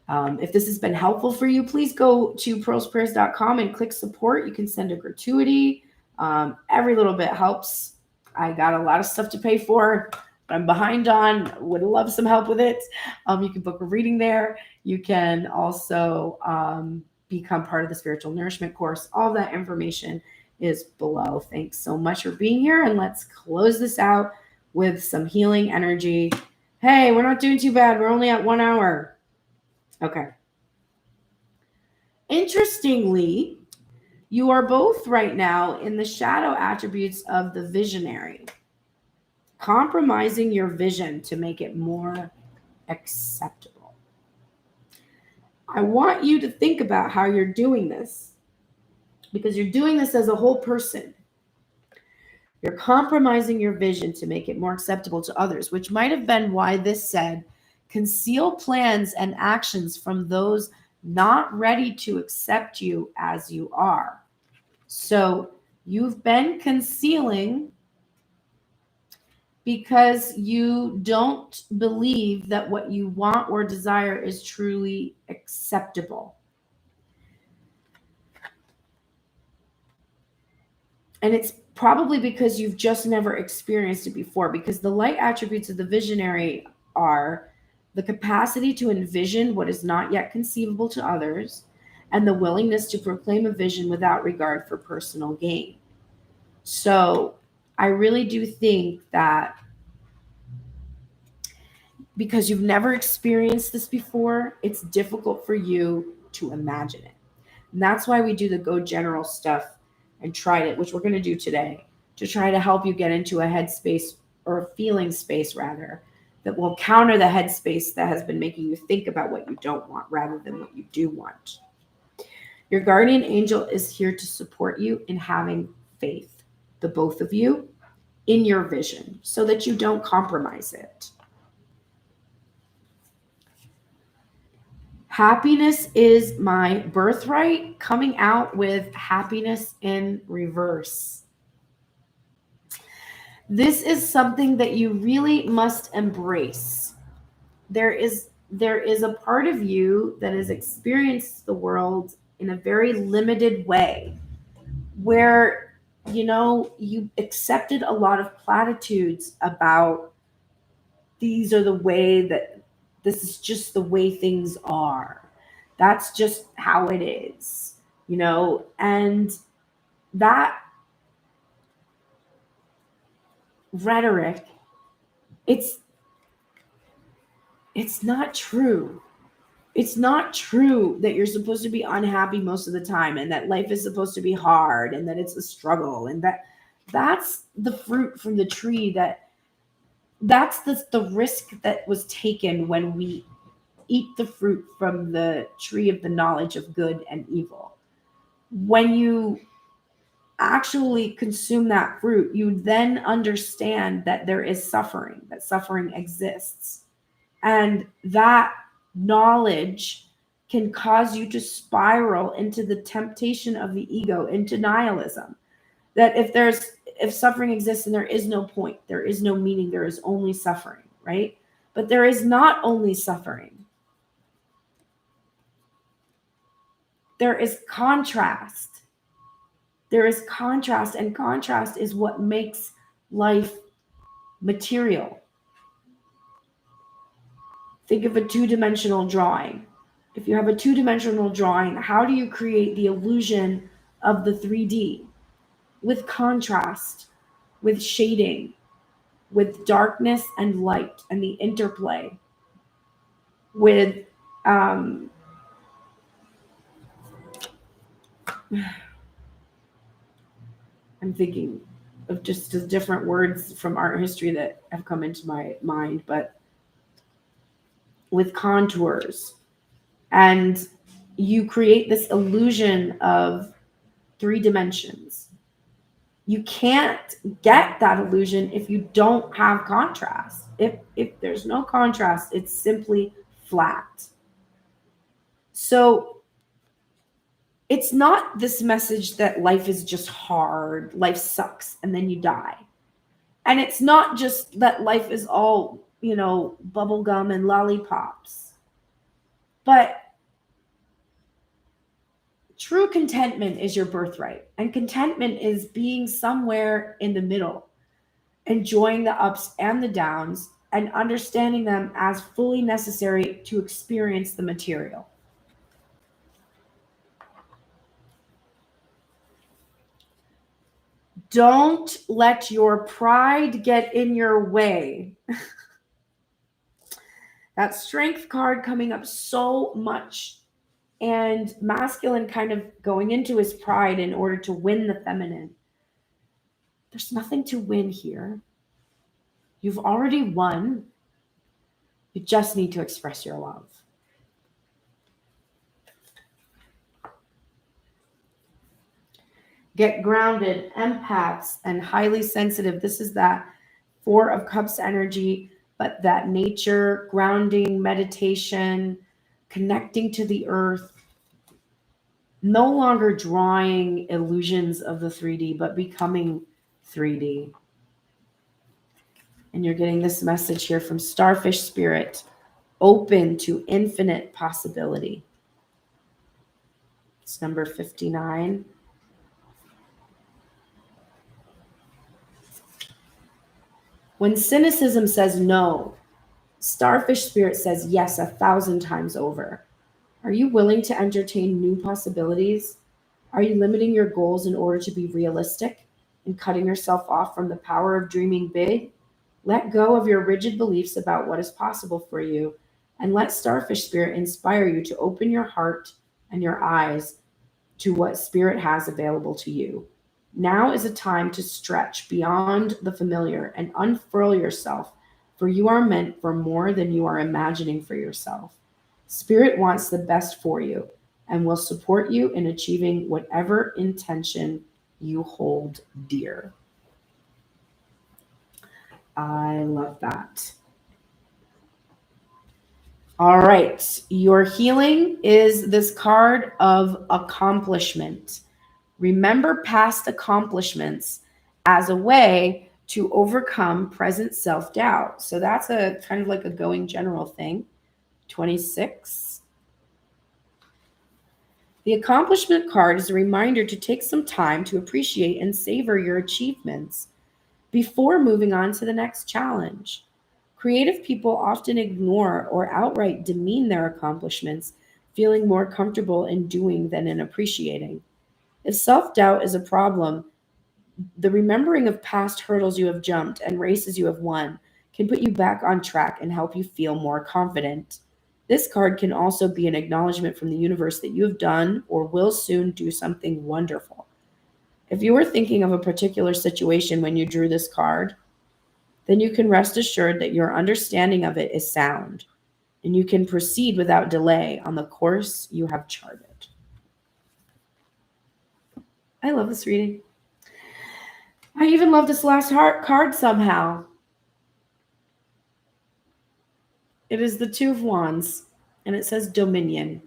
If this has been helpful for you, please go to pearlsprayers.com and click support. You can send a gratuity. Every little bit helps. I got a lot of stuff to pay for, but I'm behind on. Would love some help with it. You can book a reading there. You can also become part of the Spiritual Nourishment course. All that information is below. Thanks so much for being here, and let's close this out with some healing energy. Hey, we're not doing too bad. We're only at 1 hour. Okay. Interestingly, you are both right now in the shadow attributes of the visionary, compromising your vision to make it more acceptable. I want you to think about how you're doing this, because you're doing this as a whole person. You're compromising your vision to make it more acceptable to others, which might have been why this said, conceal plans and actions from those not ready to accept you as you are. So you've been concealing because you don't believe that what you want or desire is truly acceptable. And it's probably because you've just never experienced it before, because the light attributes of the visionary are the capacity to envision what is not yet conceivable to others, and the willingness to proclaim a vision without regard for personal gain. So I really do think that because you've never experienced this before, it's difficult for you to imagine it. And that's why we do the Go General stuff and try it, which we're going to do today, to try to help you get into a headspace, or a feeling space rather, that will counter the headspace that has been making you think about what you don't want rather than what you do want. Your guardian angel is here to support you in having faith, the both of you, in your vision, so that you don't compromise it. Happiness is my birthright, coming out with happiness in reverse. This is something that you really must embrace. There is a part of you that has experienced the world in a very limited way, where, you accepted a lot of platitudes about these are the way that this is just the way things are. That's just how it is, and that rhetoric, it's not true. It's not true that you're supposed to be unhappy most of the time, and that life is supposed to be hard, and that it's a struggle, and that's the fruit from the tree, that's the risk that was taken when we eat the fruit from the tree of the knowledge of good and evil. When you actually consume that fruit, you then understand that there is suffering, that suffering exists. And that knowledge can cause you to spiral into the temptation of the ego, into nihilism. That if suffering exists and there is no point, there is no meaning, there is only suffering, right? But there is not only suffering. There is contrast. There is contrast, and contrast is what makes life material. Think of a two-dimensional drawing. If you have a two-dimensional drawing, how do you create the illusion of the 3D? With contrast, with shading, with darkness and light and the interplay, with I'm thinking of just the different words from art history that have come into my mind, but with contours. And you create this illusion of 3 dimensions. You can't get that illusion if you don't have contrast. If there's no contrast, it's simply flat. So it's not this message that life is just hard, life sucks, and then you die. And it's not just that life is all, bubblegum and lollipops. But true contentment is your birthright. And contentment is being somewhere in the middle, enjoying the ups and the downs, and understanding them as fully necessary to experience the material. Don't let your pride get in your way. That strength card coming up so much, and masculine kind of going into his pride in order to win the feminine. There's nothing to win here. You've already won. You just need to express your love. Get grounded, empaths, and highly sensitive. This is that 4 of Cups energy, but that nature, grounding, meditation, connecting to the earth, no longer drawing illusions of the 3D, but becoming 3D. And you're getting this message here from Starfish Spirit, open to infinite possibility. It's number 59. When cynicism says no, Starfish Spirit says yes 1,000 times over. Are you willing to entertain new possibilities? Are you limiting your goals in order to be realistic and cutting yourself off from the power of dreaming big? Let go of your rigid beliefs about what is possible for you, and let Starfish Spirit inspire you to open your heart and your eyes to what Spirit has available to you. Now is a time to stretch beyond the familiar and unfurl yourself, for you are meant for more than you are imagining for yourself. Spirit wants the best for you and will support you in achieving whatever intention you hold dear. I love that. All right. Your healing is this card of accomplishment. Remember past accomplishments as a way to overcome present self-doubt. So that's a kind of like a going general thing. 26. The accomplishment card is a reminder to take some time to appreciate and savor your achievements before moving on to the next challenge. Creative people often ignore or outright demean their accomplishments, feeling more comfortable in doing than in appreciating. If self-doubt is a problem, the remembering of past hurdles you have jumped and races you have won can put you back on track and help you feel more confident. This card can also be an acknowledgement from the universe that you have done or will soon do something wonderful. If you were thinking of a particular situation when you drew this card, then you can rest assured that your understanding of it is sound, and you can proceed without delay on the course you have charted. I love this reading. I even love this last card somehow. It is the 2 of Wands, and it says Dominion.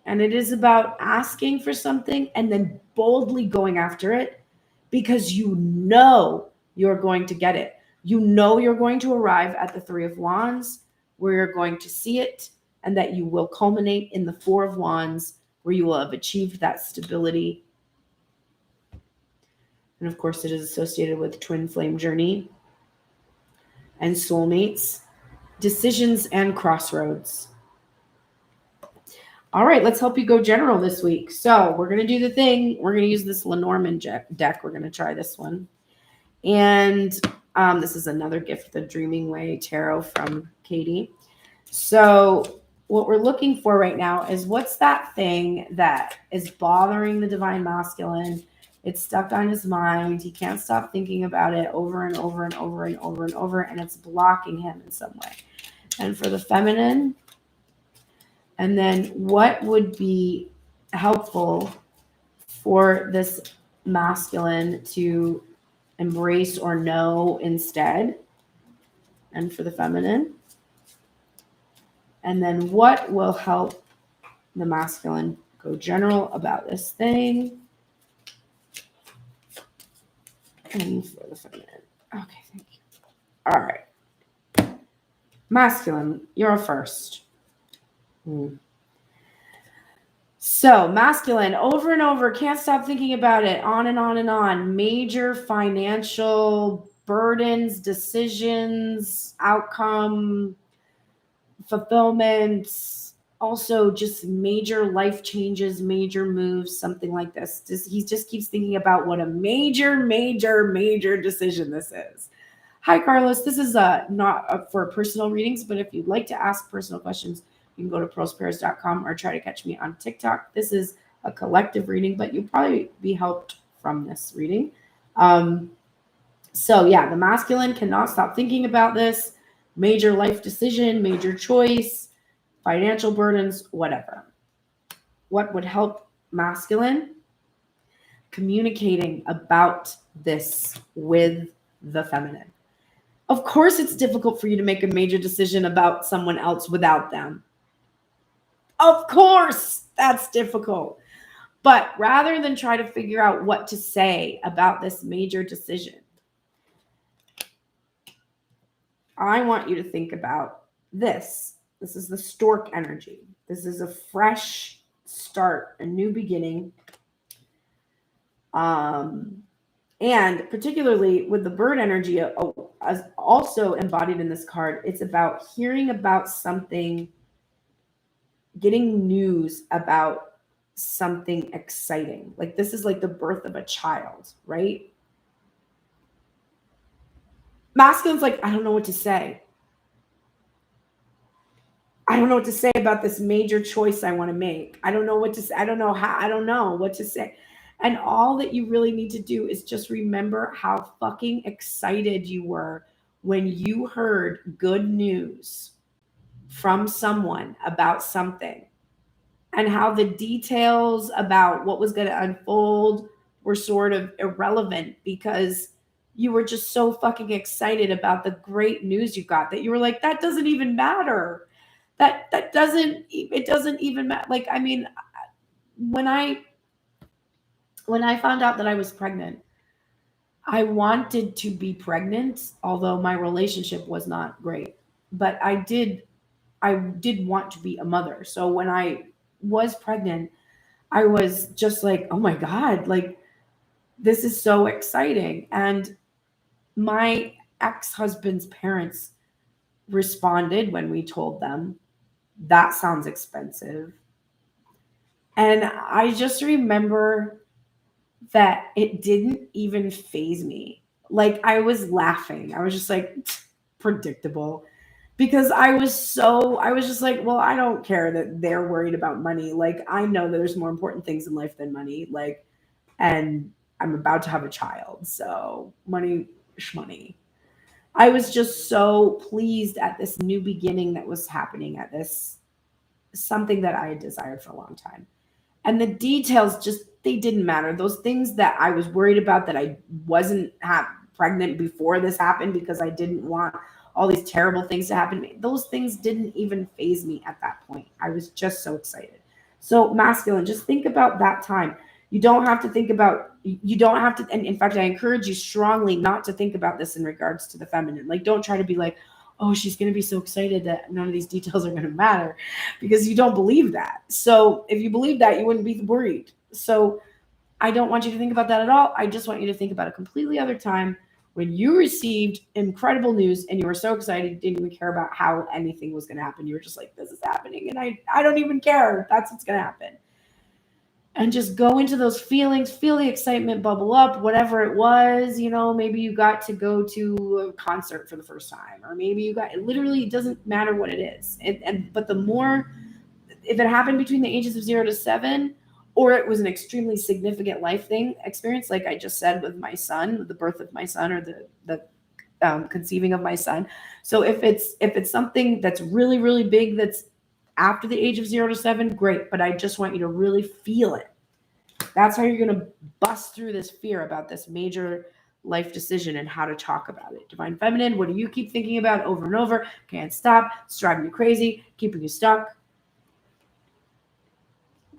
And it is about asking for something and then boldly going after it because you know you're going to get it. You know you're going to arrive at the 3 of Wands where you're going to see it, and that you will culminate in the 4 of Wands where you will have achieved that stability And of course, it is associated with twin flame journey and soulmates, decisions, and crossroads. All right, let's help you go general this week. So we're going to do the thing. We're going to use this Lenormand deck. We're going to try this one. And this is another gift, the Dreaming Way Tarot from Katie. So what we're looking for right now is what's that thing that is bothering the divine masculine? It's stuck on his mind. He can't stop thinking about it over and over and over and over and over, and it's blocking him in some way. And for the feminine, and then what would be helpful for this masculine to embrace or know instead? And for the feminine. And then what will help the masculine go general about this thing? And for the feminine. Okay, thank you. All right. Masculine, you're first. So masculine, over and over, can't stop thinking about it, on and on and on. Major financial burdens, decisions, outcome, fulfillment, also just major life changes, major moves, something like this. He just keeps thinking about what a major, major, major decision this is. Hi, Carlos. This is not for personal readings, but if you'd like to ask personal questions, you can go to pearlsprayers.com or try to catch me on TikTok. This is a collective reading, but you'll probably be helped from this reading. So yeah, the masculine cannot stop thinking about this. Major life decision, major choice, financial burdens, whatever. What would help masculine? Communicating about this with the feminine. Of course, it's difficult for you to make a major decision about someone else without them. Of course, that's difficult. But rather than try to figure out what to say about this major decision, I want you to think about this. This is the stork energy. This is a fresh start, a new beginning. And particularly with the bird energy, as also embodied in this card, it's about hearing about something, getting news about something exciting. Like this is like the birth of a child, right? Masculine's like, I don't know what to say. I don't know what to say about this major choice I want to make. I don't know what to say. I don't know how. I don't know what to say. And all that you really need to do is just remember how fucking excited you were when you heard good news from someone about something, and how the details about what was going to unfold were sort of irrelevant because you were just so fucking excited about the great news you got that you were like, that doesn't even matter. It doesn't even matter. Like, I mean, when I found out that I was pregnant, I wanted to be pregnant, although my relationship was not great, but I did want to be a mother. So when I was pregnant, I was just like, oh my God, like this is so exciting. And my ex-husband's parents responded when we told them, that sounds expensive. And I just remember that it didn't even faze me. Like I was laughing. I was just like, predictable. Because I was just like, well, I don't care that they're worried about money. Like, I know that there's more important things in life than money. Like, and I'm about to have a child. So money, shmoney. I was just so pleased at this new beginning that was happening, at this something that I had desired for a long time. And the details just, they didn't matter. Those things that I was worried about, that I wasn't pregnant before this happened because I didn't want all these terrible things to happen to me, those things didn't even faze me at that point. I was just so excited. So masculine, just think about that time. You don't have to think about, and in fact, I encourage you strongly not to think about this in regards to the feminine. Like, don't try to be like, oh, she's going to be so excited that none of these details are going to matter, because you don't believe that. So if you believe that, you wouldn't be worried. So I don't want you to think about that at all. I just want you to think about a completely other time when you received incredible news and you were so excited, you didn't even care about how anything was going to happen. You were just like, this is happening. And I don't even care. That's what's going to happen. And just go into those feelings, feel the excitement bubble up, whatever it was. Maybe you got to go to a concert for the first time, or maybe you got, it literally doesn't matter what it is. But the more, if it happened between the ages of 0 to 7, or it was an extremely significant life experience, like I just said with my son, the birth of my son, or the conceiving of my son. So if it's something that's really, really big, that's after the age of 0 to 7, great. But I just want you to really feel it. That's how you're going to bust through this fear about this major life decision and how to talk about it. Divine Feminine, what do you keep thinking about over and over? Can't stop. It's driving you crazy, keeping you stuck.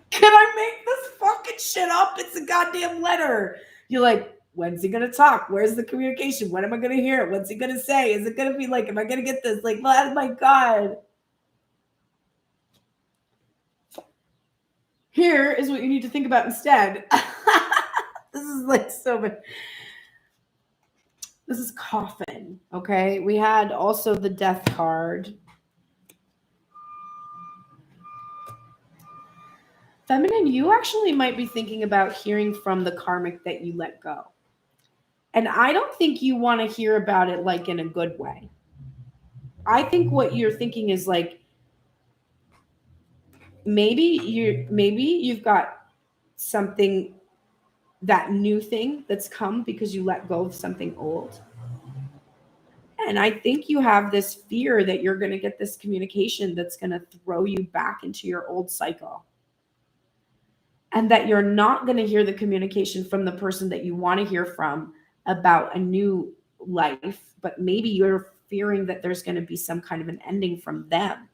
Can I make this fucking shit up? It's a goddamn letter. You're like, when's he going to talk? Where's the communication? When am I going to hear it? What's he going to say? Is it going to be like, am I going to get this? Like, oh my God. Here is what you need to think about instead. This is like so bad. This is coffin, okay? We had also the death card. Feminine, you actually might be thinking about hearing from the karmic that you let go. And I don't think you want to hear about it like in a good way. I think what you're thinking is like, maybe you've got something, that new thing that's come because you let go of something old. And I think you have this fear that you're going to get this communication that's going to throw you back into your old cycle. And that you're not going to hear the communication from the person that you want to hear from about a new life, but maybe you're fearing that there's going to be some kind of an ending from them.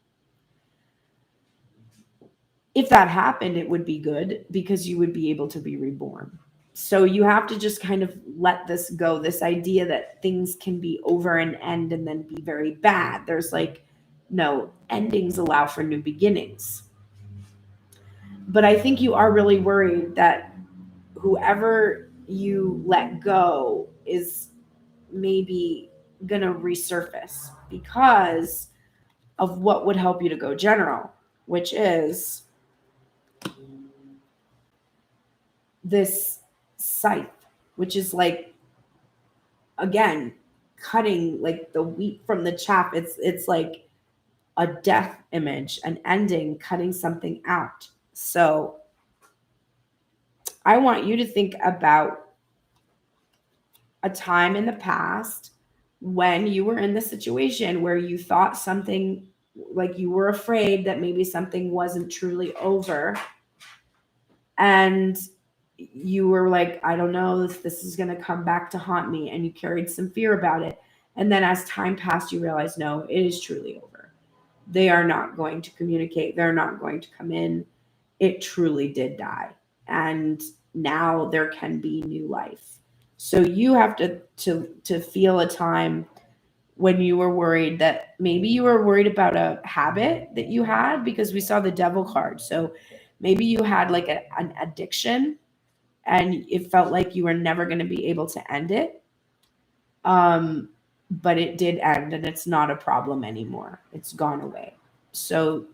If that happened, it would be good because you would be able to be reborn. So you have to just kind of let this go, this idea that things can be over and end and then be very bad. There's like, no, endings allow for new beginnings. But I think you are really worried that whoever you let go is maybe going to resurface because of what would help you to go general, which is this scythe, which is like, again, cutting like the wheat from the chaff. It's like a death image, an ending, cutting something out. So I want you to think about a time in the past when you were in the situation where you thought something, like you were afraid that maybe something wasn't truly over. And you were like, I don't know if this is going to come back to haunt me. And you carried some fear about it. And then as time passed, you realized, no, it is truly over. They are not going to communicate. They're not going to come in. It truly did die. And now there can be new life. So you have to feel a time when you were worried that maybe you were worried about a habit that you had, because we saw the devil card. So maybe you had like an addiction and it felt like you were never going to be able to end it. But it did end and it's not a problem anymore. It's gone away. So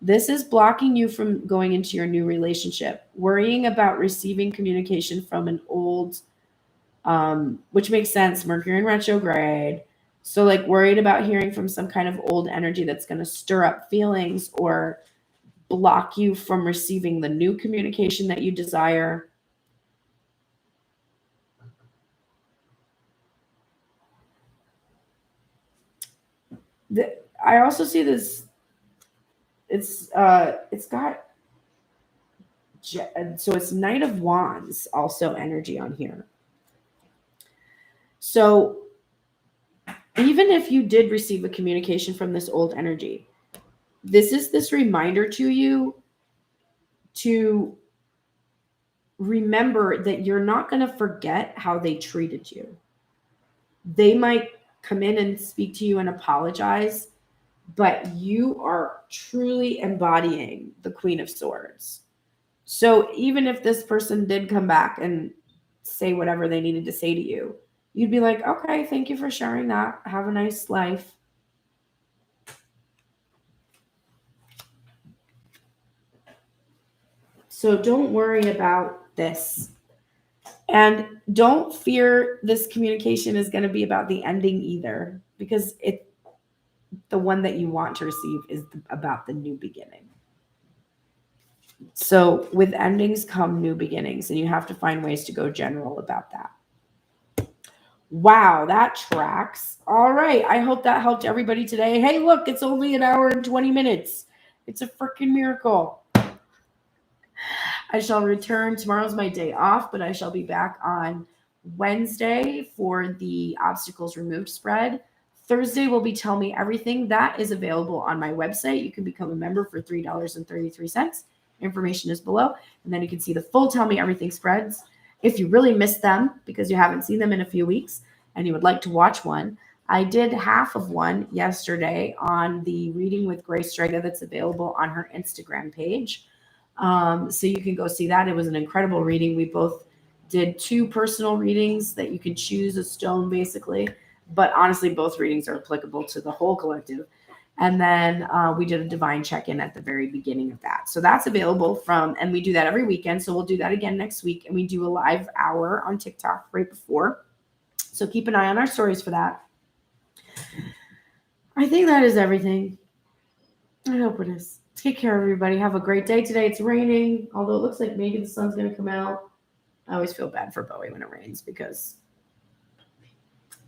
this is blocking you from going into your new relationship, worrying about receiving communication from an old, which makes sense, Mercury in retrograde. So like worried about hearing from some kind of old energy that's going to stir up feelings or block you from receiving the new communication that you desire. I also see this. It's got, so it's Knight of Wands also energy on here. So even if you did receive a communication from this old energy, this is this reminder to you to remember that you're not going to forget how they treated you. They might come in and speak to you and apologize, but you are truly embodying the Queen of Swords. So even if this person did come back and say whatever they needed to say to you, you'd be like, okay, thank you for sharing that. Have a nice life. So don't worry about this. And don't fear this communication is going to be about the ending either, because the one that you want to receive is about the new beginning. So with endings come new beginnings, and you have to find ways to go general about that. Wow, that tracks. All right. I hope that helped everybody today. Hey, look, it's only an hour and 20 minutes. It's a freaking miracle. I shall return. Tomorrow's my day off, but I shall be back on Wednesday for the Obstacles Removed spread. Thursday will be Tell Me Everything. That is available on my website. You can become a member for $3.33. Information is below. And then you can see the full Tell Me Everything spreads. If you really missed them because you haven't seen them in a few weeks and you would like to watch one, I did half of one yesterday on the Reading with Grace Strega that's available on her Instagram page. So you can go see that. It was an incredible reading. We both did 2 personal readings that you can choose a stone basically, but honestly, both readings are applicable to the whole collective. And then we did a divine check-in at the very beginning of that. So that's available and we do that every weekend. So we'll do that again next week. And we do a live hour on TikTok right before. So keep an eye on our stories for that. I think that is everything. I hope it is. Take care, everybody. Have a great day today. It's raining, although it looks like maybe the sun's going to come out. I always feel bad for Bowie when it rains because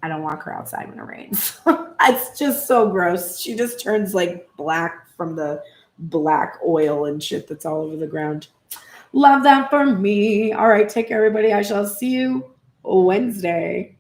I don't walk her outside when it rains. It's just so gross. She just turns like black from the black oil and shit that's all over the ground. Love that for me. All right, take care, everybody. I shall see you Wednesday.